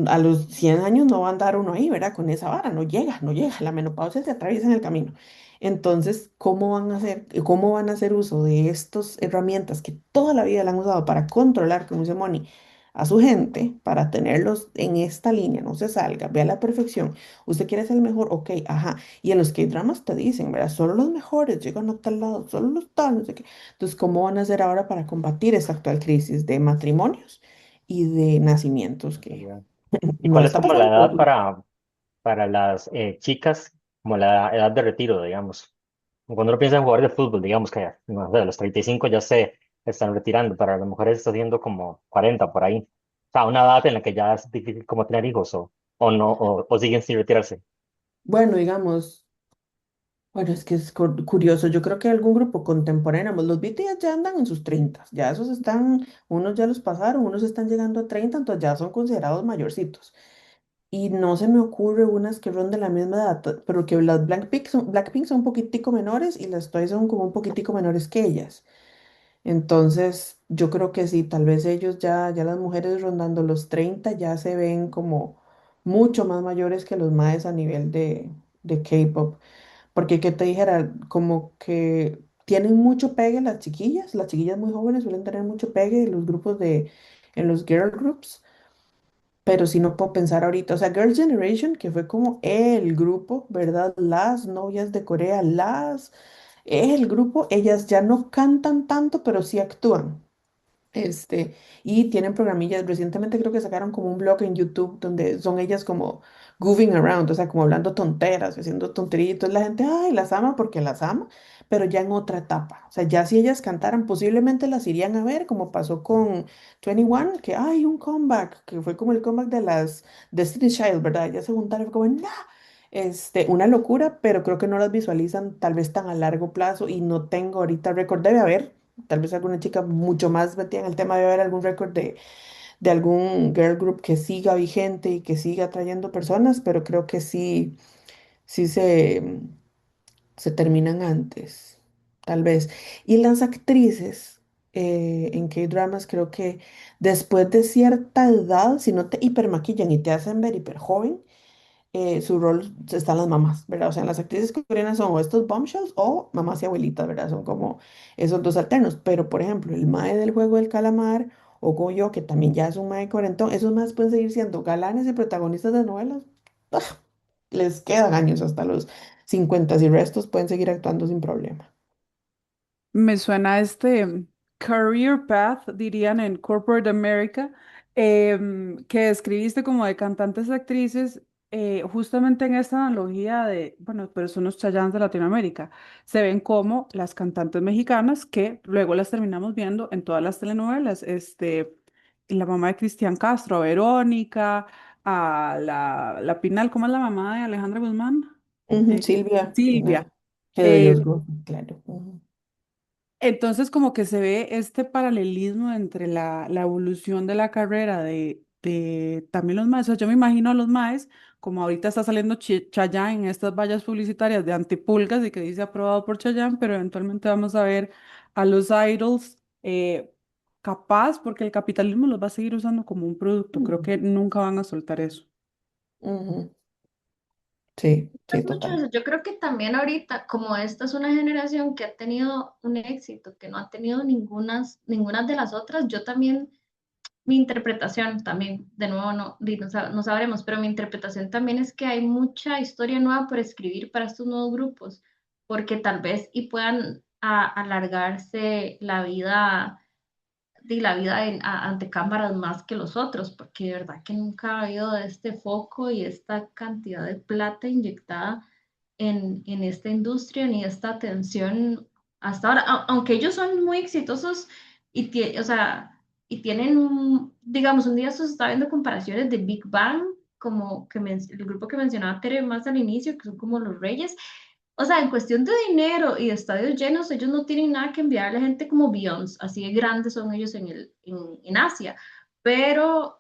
a los 100 años no va a andar uno ahí, ¿verdad? Con esa vara, no llega, la menopausia se atraviesa en el camino. Entonces, ¿cómo van a hacer uso de estas herramientas que toda la vida la han usado para controlar, como dice Moni, a su gente, para tenerlos en esta línea, no se salga, vea la perfección? ¿Usted quiere ser el mejor? Ok, ajá. Y en los K-dramas te dicen, ¿verdad? Solo los mejores llegan a tal lado, solo los tal, no sé qué. Entonces, ¿cómo van a hacer ahora para combatir esta actual crisis de matrimonios y de nacimientos que Ya. ¿Y no cuál es está como la pasando? edad para las chicas, como la edad de retiro, digamos? Cuando uno piensa en jugadores de fútbol, digamos que no sé, a los 35 ya se están retirando, para las mujeres está siendo como 40 por ahí. O sea, una edad en la que ya es difícil como tener hijos o no, o siguen sin retirarse. Bueno, digamos, bueno, es que es curioso. Yo creo que algún grupo contemporáneo, pues, los BTS ya andan en sus 30, ya esos están, unos ya los pasaron, unos están llegando a 30, entonces ya son considerados mayorcitos. Y no se me ocurre unas que ronden la misma edad, pero que las Blackpink son un poquitico menores y las Twice son como un poquitico menores que ellas. Entonces, yo creo que sí, tal vez ellos ya las mujeres rondando los 30 ya se ven como mucho más mayores que los maes a nivel de K-pop. Porque, ¿qué te dijera? Como que tienen mucho pegue las chiquillas muy jóvenes suelen tener mucho pegue en los grupos en los girl groups, pero si no puedo pensar ahorita, o sea, Girls' Generation, que fue como el grupo, ¿verdad? Las novias de Corea, el grupo, ellas ya no cantan tanto, pero sí actúan. Este, y tienen programillas, recientemente creo que sacaron como un blog en YouTube donde son ellas como goofing around, o sea, como hablando tonteras, haciendo tonterías, entonces la gente, ay, las ama porque las ama, pero ya en otra etapa, o sea, ya si ellas cantaran, posiblemente las irían a ver, como pasó con 21, que hay un comeback, que fue como el comeback de las Destiny's Child, ¿verdad? Ya se juntaron, fue como, no, una locura, pero creo que no las visualizan tal vez tan a largo plazo y no tengo ahorita récord, debe haber. Tal vez alguna chica mucho más metida en el tema debe haber algún récord de algún girl group que siga vigente y que siga atrayendo personas, pero creo que sí se terminan antes, tal vez. Y las actrices en K-dramas creo que después de cierta edad, si no te hipermaquillan y te hacen ver hiper joven, su rol están las mamás, ¿verdad? O sea, las actrices coreanas son o estos bombshells o mamás y abuelitas, ¿verdad? Son como esos dos alternos. Pero, por ejemplo, el mae del juego del calamar o Goyo, que también ya es un mae cuarentón, esos más pueden seguir siendo galanes y protagonistas de novelas ah, les quedan años hasta los 50 y restos, pueden seguir actuando sin problema. Me suena este career path, dirían en Corporate America, que escribiste como de cantantes y actrices, justamente en esta analogía de, bueno, pero son los Chayannes de Latinoamérica. Se ven como las cantantes mexicanas que luego las terminamos viendo en todas las telenovelas. La mamá de Cristian Castro, a Verónica, a la Pinal, ¿cómo es la mamá de Alejandra Guzmán? Ujú, Eh, Silvia, ajá, Silvia. que de Eh, Dios goce, claro. Ujú, entonces, como que se ve este paralelismo entre la evolución de la carrera de también los maes. O sea, yo me imagino a los maes, como ahorita está saliendo Chayanne en estas vallas publicitarias de antipulgas y que dice aprobado por Chayanne, pero eventualmente vamos a ver a los idols capaz, porque el capitalismo los va a seguir usando como un producto. Creo ujú, que nunca van a soltar eso. ujú. Sí, sí, Es mucho total. eso. Yo creo que también ahorita, como esta es una generación que ha tenido un éxito que no ha tenido ninguna de las otras, yo también, mi interpretación también, de nuevo no sabremos, pero mi interpretación también es que hay mucha historia nueva por escribir para estos nuevos grupos, porque tal vez y puedan alargarse la vida ante cámaras más que los otros, porque de verdad que nunca ha habido este foco y esta cantidad de plata inyectada en esta industria ni esta atención hasta ahora, aunque ellos son muy exitosos o sea, y tienen, digamos, un día se está viendo comparaciones de Big Bang, como el grupo que mencionaba Tere más al inicio, que son como los reyes, o sea, en cuestión de dinero y de estadios llenos, ellos no tienen nada que enviarle a gente como Beyoncé, así de grandes son ellos en Asia. Pero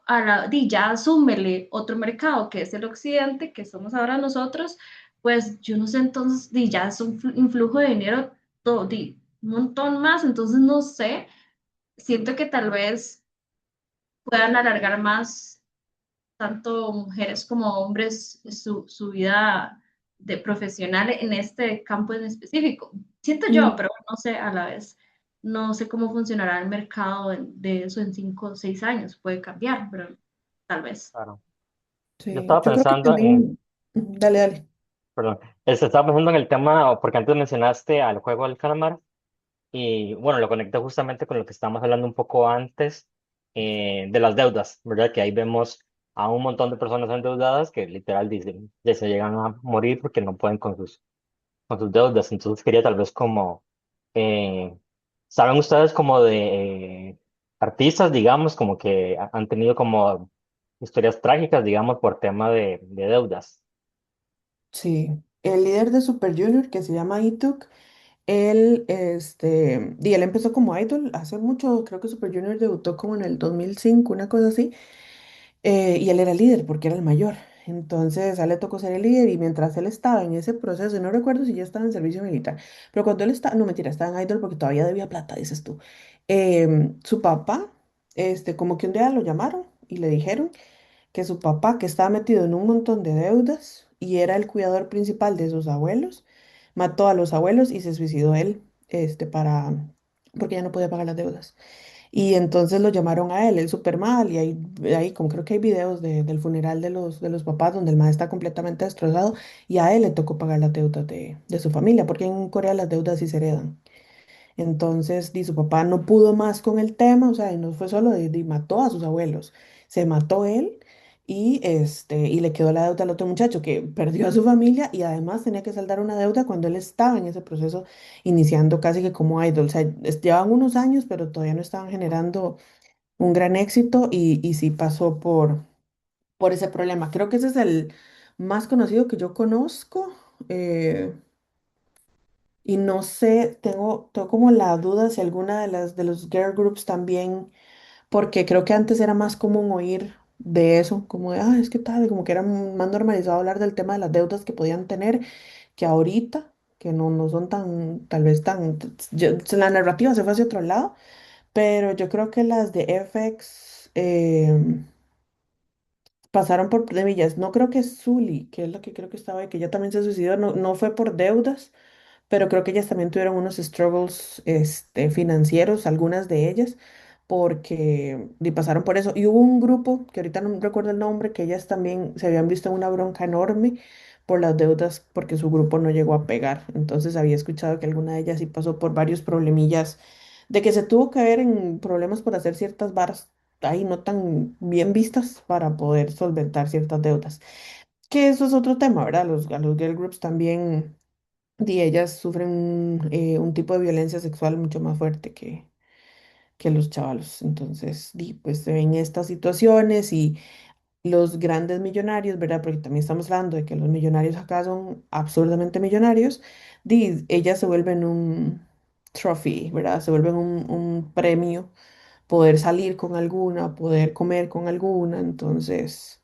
ya súmele otro mercado que es el occidente, que somos ahora nosotros, pues yo no sé, entonces ya es un flujo de dinero un montón más, entonces no sé, siento que tal vez puedan alargar más tanto mujeres como hombres su vida de profesional en este campo en específico. Siento yo, Mm, pero no sé, a la vez no sé cómo funcionará el mercado de eso en 5 o 6 años. Puede cambiar, pero tal vez. Claro. Yo sí, estaba yo creo que pensando en, también, dale, dale. perdón, estaba pensando en el tema, porque antes mencionaste al juego del calamar. Y bueno, lo conecté justamente con lo que estábamos hablando un poco antes de las deudas, ¿verdad? Que ahí vemos a un montón de personas endeudadas que literal dicen, ya se llegan a morir porque no pueden con sus deudas. Entonces quería tal vez como, eh, ¿saben ustedes como de artistas, digamos, como que han tenido como historias trágicas, digamos, por tema de deudas? Sí, el líder de Super Junior que se llama Ituk, él empezó como idol hace mucho, creo que Super Junior debutó como en el 2005, una cosa así, y él era líder porque era el mayor. Entonces a él le tocó ser el líder y mientras él estaba en ese proceso, y no recuerdo si ya estaba en servicio militar, pero cuando él estaba, no mentira, estaba en idol porque todavía debía plata, dices tú. Su papá, como que un día lo llamaron y le dijeron que su papá, que estaba metido en un montón de deudas y era el cuidador principal de sus abuelos, mató a los abuelos y se suicidó él, porque ya no podía pagar las deudas. Y entonces lo llamaron a él súper mal, y ahí como creo que hay videos del funeral de los papás donde el maestro está completamente destrozado, y a él le tocó pagar las deudas de su familia, porque en Corea las deudas sí se heredan. Entonces, su papá no pudo más con el tema, o sea, y no fue solo mató a sus abuelos, se mató él y le quedó la deuda al otro muchacho que perdió a su familia y además tenía que saldar una deuda cuando él estaba en ese proceso iniciando casi que como idol. O sea, llevaban unos años, pero todavía no estaban generando un gran éxito y sí pasó por ese problema. Creo que ese es el más conocido que yo conozco. eh, y no sé, tengo como la duda si alguna de los girl groups también, porque creo que antes era más común oír de eso, como de, es que tal, como que era más normalizado hablar del tema de las deudas que podían tener, que ahorita, que no son tan, tal vez tan, la narrativa se fue hacia otro lado, pero yo creo que las de FX pasaron por problemillas. No creo que Zully, que es la que creo que estaba ahí, que ella también se suicidó, no fue por deudas, pero creo que ellas también tuvieron unos struggles financieros, algunas de ellas, porque pasaron por eso. Y hubo un grupo, que ahorita no recuerdo el nombre, que ellas también se habían visto en una bronca enorme por las deudas porque su grupo no llegó a pegar. Entonces había escuchado que alguna de ellas sí pasó por varios problemillas, de que se tuvo que ver en problemas por hacer ciertas varas ahí no tan bien vistas para poder solventar ciertas deudas. Que eso es otro tema, ¿verdad? A los girl groups también, ellas sufren un tipo de violencia sexual mucho más fuerte que los chavalos. Entonces, pues se ven estas situaciones y los grandes millonarios, ¿verdad? Porque también estamos hablando de que los millonarios acá son absurdamente millonarios, ellas se vuelven un trophy, ¿verdad? Se vuelven un premio poder salir con alguna, poder comer con alguna, entonces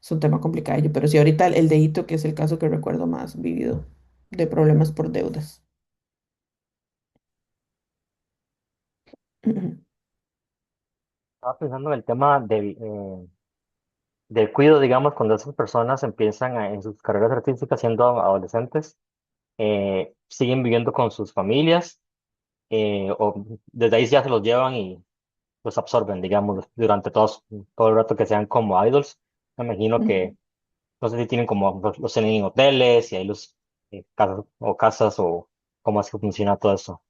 es un tema complicado, pero sí, ahorita el dedito, que es el caso que recuerdo más vivido de problemas por deudas. Estaba pensando en el tema del cuidado, digamos, cuando esas personas empiezan en sus carreras artísticas siendo adolescentes, siguen viviendo con sus familias o desde ahí ya se los llevan y los absorben, digamos, durante todo el rato que sean como idols. Me imagino Ujú. que, no sé si tienen como, los tienen en hoteles y ahí los casas o cómo es que funciona todo eso.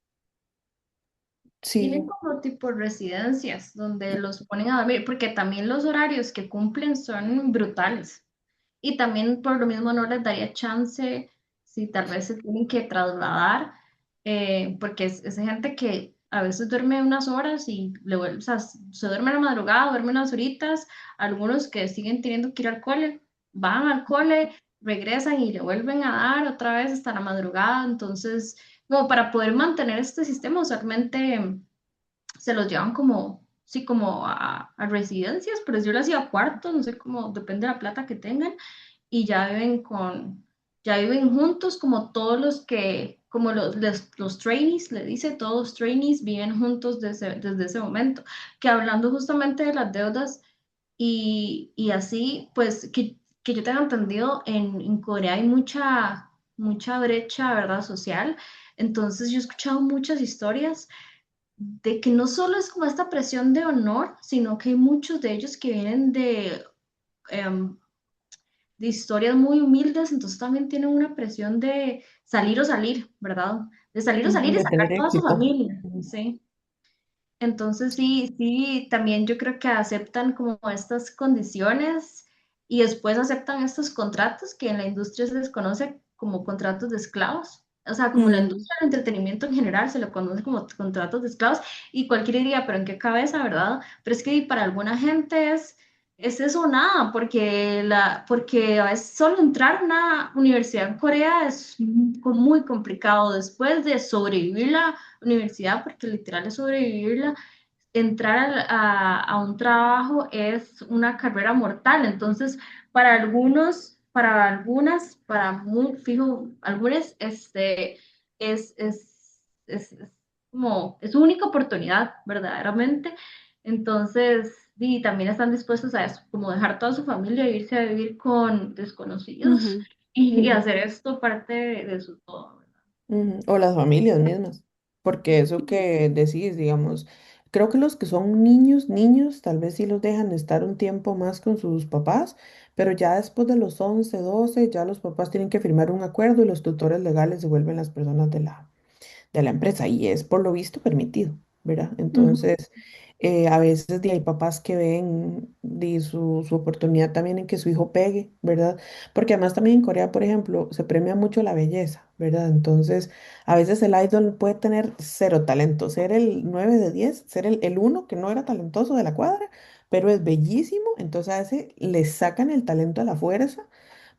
Tienen Sí. como tipo residencias donde los ponen a dormir, porque también los horarios que cumplen son brutales. Y también por lo mismo no les daría chance si tal vez se tienen que trasladar, porque es gente que a veces duerme unas horas y o sea, se duerme a la madrugada, duerme unas horitas, algunos que siguen teniendo que ir al cole, van al cole, regresan y le vuelven a dar otra vez hasta la madrugada, entonces, como para poder mantener este sistema, usualmente se los llevan como, sí, como a residencias, pero yo les iba a cuartos, no sé cómo, depende de la plata que tengan y ya viven juntos como todos los que, como los trainees, le dice, todos los trainees viven juntos desde ese momento. Que hablando justamente de las deudas y así, pues que yo tenga entendido, en Corea hay mucha brecha, ¿verdad? Social. Entonces yo he escuchado muchas historias de que no solo es como esta presión de honor, sino que hay muchos de ellos que vienen em, de historias muy humildes, entonces también tienen una presión de salir o salir, ¿verdad? De salir o Ujú, salir y de sacar tener toda su éxito. familia, Ujú. ¿sí? Entonces sí, sí, también yo creo que aceptan como estas condiciones y después aceptan estos contratos que en la industria se les conoce como contratos de esclavos. O sea, como la Mm, industria del entretenimiento en general se le conoce como contratos de esclavos y cualquiera diría, pero ¿en qué cabeza, verdad? Pero es que para alguna gente es eso o nada, porque a veces solo entrar a una universidad en Corea es muy complicado después de sobrevivir la universidad, porque literal es sobrevivirla, entrar a un trabajo es una carrera mortal. Entonces, para algunos, para algunas, para muy fijo, algunas, es como, es su única oportunidad, verdaderamente. Entonces, y también están dispuestos a eso, como dejar toda su familia e irse a vivir con desconocidos Ujú. y ujú. hacer esto parte de su todo, ¿verdad? Ujú. O las familias mismas, porque eso que decís, digamos, creo que los que son niños, niños, tal vez sí los dejan estar un tiempo más con sus papás, pero ya después de los 11 12 ya los papás tienen que firmar un acuerdo y los tutores legales se vuelven las personas de la empresa y es por lo visto permitido, ¿verdad? Ujú. Entonces, a veces hay papás que ven su oportunidad también en que su hijo pegue, ¿verdad? Porque además también en Corea, por ejemplo, se premia mucho la belleza, ¿verdad? Entonces, a veces el idol puede tener cero talento, ser el 9 de 10, ser el uno que no era talentoso de la cuadra, pero es bellísimo, entonces a ese le sacan el talento a la fuerza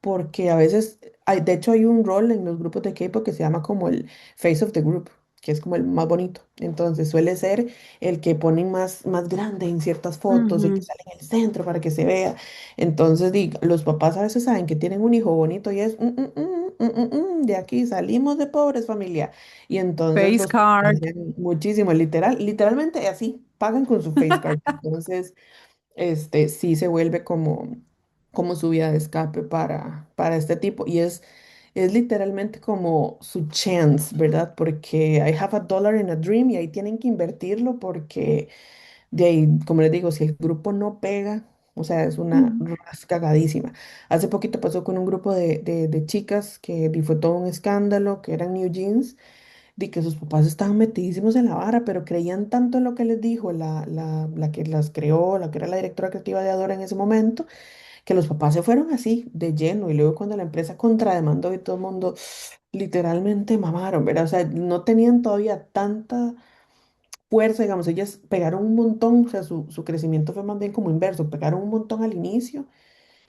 porque a veces, de hecho hay un rol en los grupos de K-pop que se llama como el face of the group, que es como el más bonito. Entonces suele ser el que ponen más grande en ciertas fotos, el que Ujú. sale en el centro para que se vea. Entonces, los papás a veces saben que tienen un hijo bonito y es, de aquí salimos de pobres familia. Y entonces Face los card. potencian muchísimo, literalmente así, pagan con su face card. Entonces sí se vuelve como su vía de escape para este tipo. Y es literalmente como su chance, ¿verdad? Porque I have a dollar in a dream y ahí tienen que invertirlo porque de ahí, como les digo, si el grupo no pega, o sea, es una Ujú. rascagadísima. Hace poquito pasó con un grupo de chicas que fue todo un escándalo, que eran New Jeans, de que sus papás estaban metidísimos en la vara, pero creían tanto en lo que les dijo la que las creó, la que era la directora creativa de Adora en ese momento, que los papás se fueron así, de lleno, y luego cuando la empresa contrademandó y todo el mundo literalmente mamaron, ¿verdad? O sea, no tenían todavía tanta fuerza, digamos, ellas pegaron un montón, o sea, su crecimiento fue más bien como inverso, pegaron un montón al inicio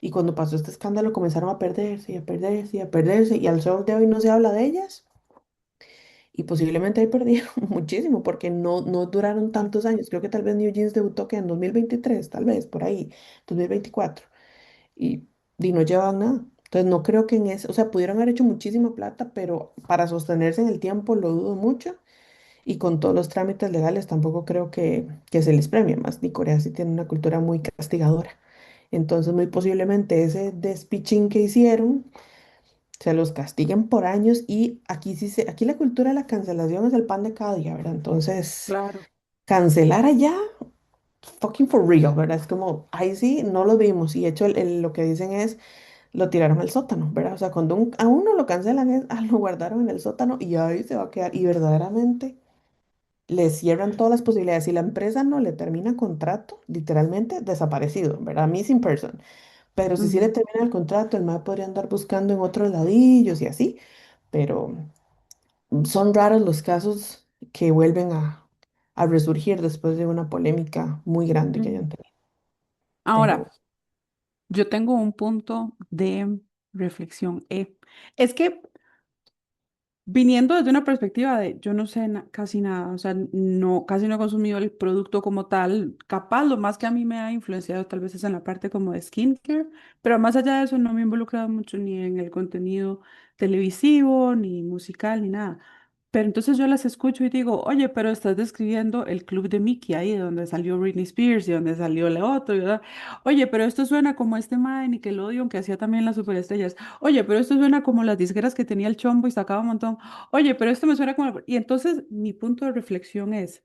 y cuando pasó este escándalo comenzaron a perderse y a perderse y a perderse y al sol de hoy no se habla de ellas y posiblemente ahí perdieron muchísimo porque no duraron tantos años, creo que tal vez New Jeans debutó que en 2023 tal vez, por ahí, 2024 y no llevaban nada. Entonces no creo que en eso, o sea, pudieron haber hecho muchísima plata, pero para sostenerse en el tiempo lo dudo mucho. Y con todos los trámites legales tampoco creo que se les premie más. Ni Corea sí tiene una cultura muy castigadora. Entonces, muy posiblemente ese despichín que hicieron se los castiguen por años. Y aquí aquí la cultura de la cancelación es el pan de cada día, ¿verdad? Entonces, Claro. cancelar allá, fucking for real, ¿verdad? Es como, ahí sí, no lo vimos. Y de hecho, lo que dicen es, lo tiraron al sótano, ¿verdad? O sea, cuando a uno lo cancelan, es, lo guardaron en el sótano y ahí se va a quedar. Y verdaderamente le cierran todas las posibilidades. Si la empresa no le termina contrato, literalmente desaparecido, ¿verdad? Missing person. Pero si sí le Ujú. termina el contrato, el MAE podría andar buscando en otros ladillos y así. Pero son raros los casos que vuelven a resurgir después de una polémica muy grande que hayan Ujú. tenido. Ahora, Pero yo tengo un punto de reflexión. Es que viniendo desde una perspectiva de yo no sé casi nada, o sea, no, casi no he consumido el producto como tal, capaz lo más que a mí me ha influenciado tal vez es en la parte como de skincare, pero más allá de eso no me he involucrado mucho ni en el contenido televisivo, ni musical, ni nada. Pero entonces yo las escucho y digo, oye, pero estás describiendo el club de Mickey ahí, de donde salió Britney Spears y donde salió la otra, ¿verdad? Oye, pero esto suena como este mae de Nickelodeon que hacía también las superestrellas. Oye, pero esto suena como las disqueras que tenía el Chombo y sacaba un montón. Oye, pero esto me suena como... Y entonces mi punto de reflexión es,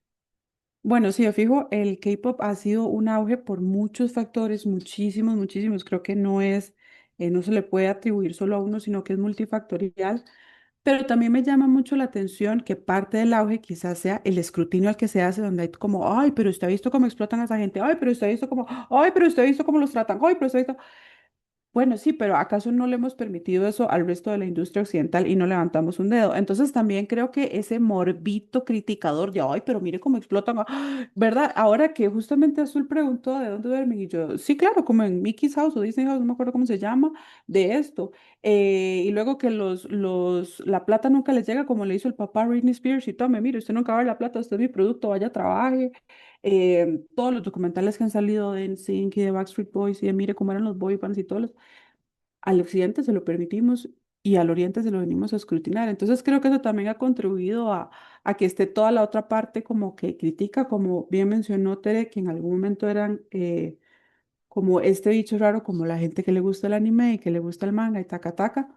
bueno, si yo fijo, el K-pop ha sido un auge por muchos factores, muchísimos, muchísimos. Creo que no es, no se le puede atribuir solo a uno, sino que es multifactorial. Pero también me llama mucho la atención que parte del auge quizás sea el escrutinio al que se hace, donde hay como, ay, pero usted ha visto cómo explotan a esa gente, ay, pero usted ha visto cómo, ay, pero usted ha visto cómo los tratan, ay, pero usted ha visto... Bueno, sí, pero ¿acaso no le hemos permitido eso al resto de la industria occidental y no levantamos un dedo? Entonces también creo que ese morbito criticador de, ay, pero mire cómo explotan, ¿verdad? Ahora que justamente Azul preguntó de dónde duermen y yo, sí, claro, como en Mickey's House o Disney House, no me acuerdo cómo se llama, de esto. Y luego que la plata nunca les llega como le hizo el papá a Britney Spears y tome, mire, usted nunca va a ver la plata, usted es mi producto, vaya, trabaje. Todos los documentales que han salido de NSYNC y de Backstreet Boys y de mire cómo eran los boy bands y todos los al occidente se lo permitimos y al oriente se lo venimos a escrutinar. Entonces creo que eso también ha contribuido a que esté toda la otra parte como que critica, como bien mencionó Tere, que en algún momento eran como este bicho raro, como la gente que le gusta el anime y que le gusta el manga y taca taca.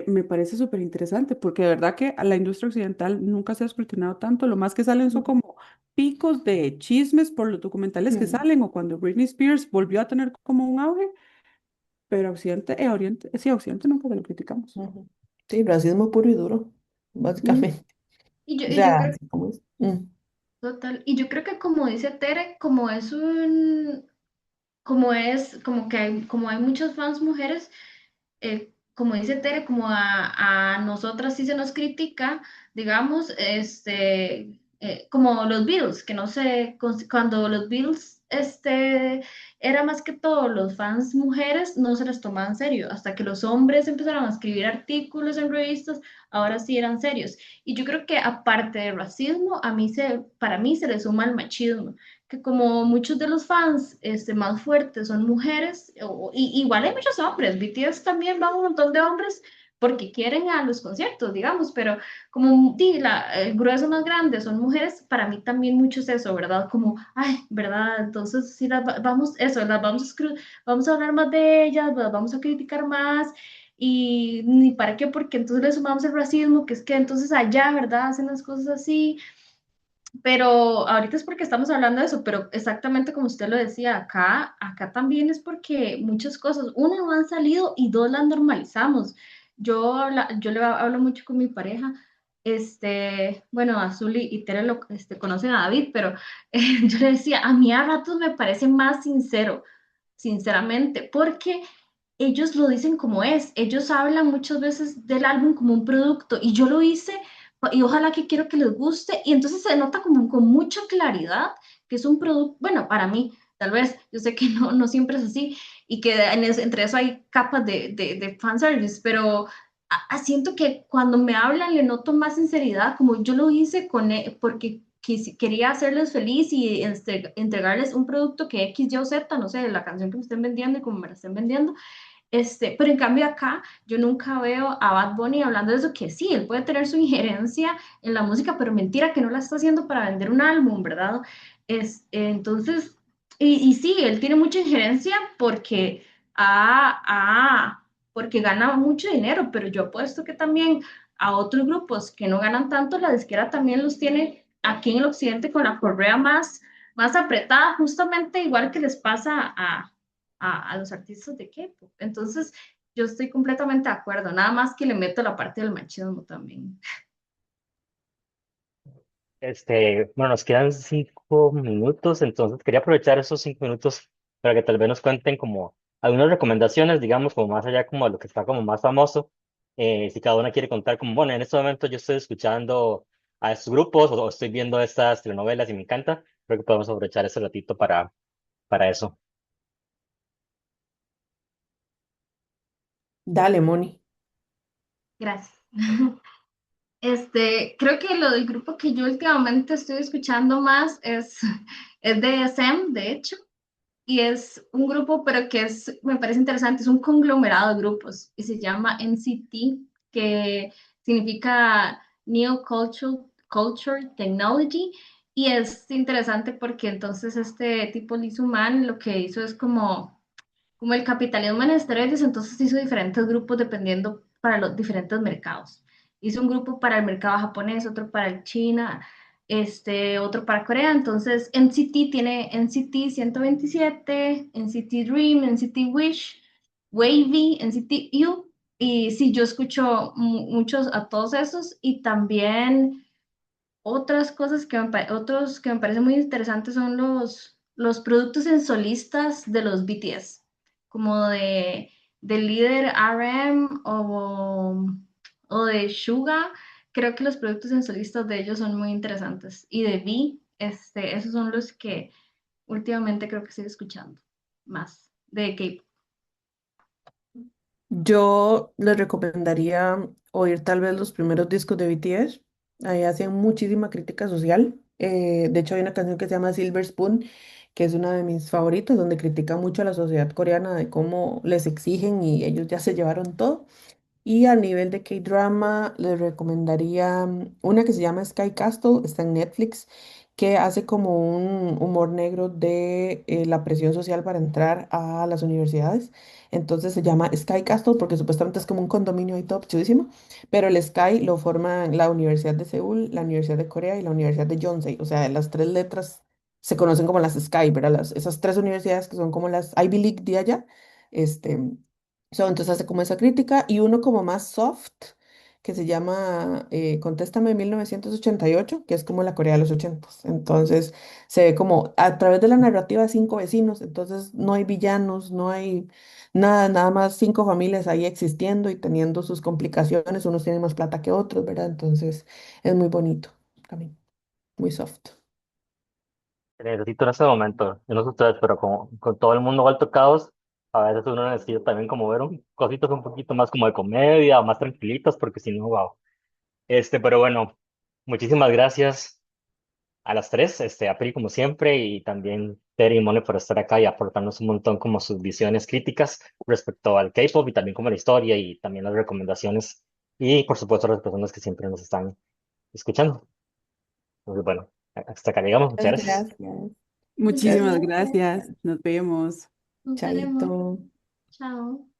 Me parece súper interesante porque de verdad que a la industria occidental nunca se ha escrutinado tanto. Lo más que salen son como picos de chismes por los documentales que ujú, salen o cuando Britney Spears volvió a tener como un auge. Pero Occidente, Oriente, sí, Occidente nunca se lo criticamos. ujú. Sí, racismo puro y duro, Mm, básicamente. Y O yo sea, creo, así como es. total, y yo creo que como dice Tere, como es un, como es, como que hay, como hay muchas fans mujeres, como dice Tere, como a nosotras sí se nos critica, digamos, como los Beatles, que no sé, cuando los Beatles, era más que todo los fans mujeres, no se les tomaban en serio, hasta que los hombres empezaron a escribir artículos en revistas, ahora sí eran serios. Y yo creo que aparte del racismo, para mí se le suma el machismo que como muchos de los fans más fuertes son mujeres, igual hay muchos hombres, BTS también va un montón de hombres porque quieren a los conciertos, digamos, pero como el grueso más grande son mujeres, para mí también mucho es eso, ¿verdad? Como, ay, ¿verdad? Entonces, sí, vamos, eso, ¿verdad? Vamos a hablar más de ellas, ¿verdad? Vamos a criticar más. Y ni para qué, porque entonces le sumamos el racismo, que es que entonces allá, ¿verdad? Hacen las cosas así Pero ahorita es porque estamos hablando de eso, pero exactamente como usted lo decía, acá también es porque muchas cosas, una, no han salido y dos, las normalizamos. Yo le hablo mucho con mi pareja, bueno, Azul y Tere conocen a David, pero yo le decía, a mí a ratos me parece más sincero, sinceramente, porque ellos lo dicen como es, ellos hablan muchas veces del álbum como un producto y yo lo hice y ojalá que quiero que les guste y entonces se nota como con mucha claridad que es un producto, bueno, para mí, tal vez, yo sé que no siempre es así y que entre eso hay capas de fanservice, pero siento que cuando me hablan le noto más sinceridad, como yo lo hice porque quería hacerles feliz y entregarles un producto que X, Y o Z, no sé, la canción que me estén vendiendo y como me la estén vendiendo. Pero en cambio acá yo nunca veo a Bad Bunny hablando de eso, que sí, él puede tener su injerencia en la música, pero mentira que no la está haciendo para vender un álbum, ¿verdad? Entonces, y sí, él tiene mucha injerencia porque gana mucho dinero, pero yo apuesto que también a otros grupos que no ganan tanto, la disquera también los tiene aquí en el occidente con la correa más apretada, justamente igual que les pasa a los artistas de K-pop. Entonces, yo estoy completamente de acuerdo, nada más que le meto la parte del machismo también. Bueno, nos quedan 5 minutos, entonces quería aprovechar esos 5 minutos para que tal vez nos cuenten como algunas recomendaciones, digamos, como más allá como de lo que está como más famoso. Si cada una quiere contar como, bueno, en este momento yo estoy escuchando a estos grupos o estoy viendo estas telenovelas y me encanta, creo que podemos aprovechar ese ratito para eso. Dale, Moni. Gracias. Creo que lo del grupo que yo últimamente estoy escuchando más es de SM, de hecho, y es un grupo, pero me parece interesante, es un conglomerado de grupos y se llama NCT, que significa New Culture Technology. Y es interesante porque entonces este tipo Lee Soo-man lo que hizo es como el capitalismo en esteroides, entonces hizo diferentes grupos dependiendo para los diferentes mercados. Hizo un grupo para el mercado japonés, otro para el China, otro para Corea. Entonces, NCT tiene NCT 127, NCT Dream, NCT Wish, Wavy, NCT U. Y sí, yo escucho muchos a todos esos y también otras cosas otros que me parecen muy interesantes son los productos en solistas de los BTS, como del líder RM o de Suga. Creo que los productos en solistas de ellos son muy interesantes. Y de V, esos son los que últimamente creo que estoy escuchando más de K-pop. Yo les recomendaría oír tal vez los primeros discos de BTS. Ahí hacen muchísima crítica social. De hecho, hay una canción que se llama Silver Spoon, que es una de mis favoritas, donde critica mucho a la sociedad coreana de cómo les exigen y ellos ya se llevaron todo. Y a nivel de K-drama, les recomendaría una que se llama Sky Castle, está en Netflix, que hace como un humor negro de la presión social para entrar a las universidades. Entonces se llama Sky Castle porque supuestamente es como un condominio ahí top chudísimo, pero el Sky lo forman la Universidad de Seúl, la Universidad de Corea y la Universidad de Yonsei. O sea, las tres letras se conocen como las Sky, ¿verdad? Esas tres universidades que son como las Ivy League de allá. Este, entonces hace como esa crítica y uno como más soft que se llama Contéstame 1988, que es como la Corea de los 80. Entonces se ve como a través de la narrativa de cinco vecinos, entonces no hay villanos, no hay nada, nada más cinco familias ahí existiendo y teniendo sus complicaciones, unos tienen más plata que otros, ¿verdad? Entonces es muy bonito también, muy soft. Necesito en este momento, yo no sé ustedes, pero como con todo el mundo vuelto caos, a veces uno necesita también como ver cositas un poquito más como de comedia o más tranquilitas, porque si no, wow. Pero bueno, muchísimas gracias a las tres, a Pri como siempre, y también Terry y Mone por estar acá y aportarnos un montón como sus visiones críticas respecto al K-pop y también como la historia y también las recomendaciones y por supuesto las personas que siempre nos están escuchando. Entonces, bueno, hasta acá llegamos, muchas Muchas gracias. gracias. Muchas Muchísimas Gracias. gracias. gracias. Nos vemos. Nos Chaito. veremos. Chao.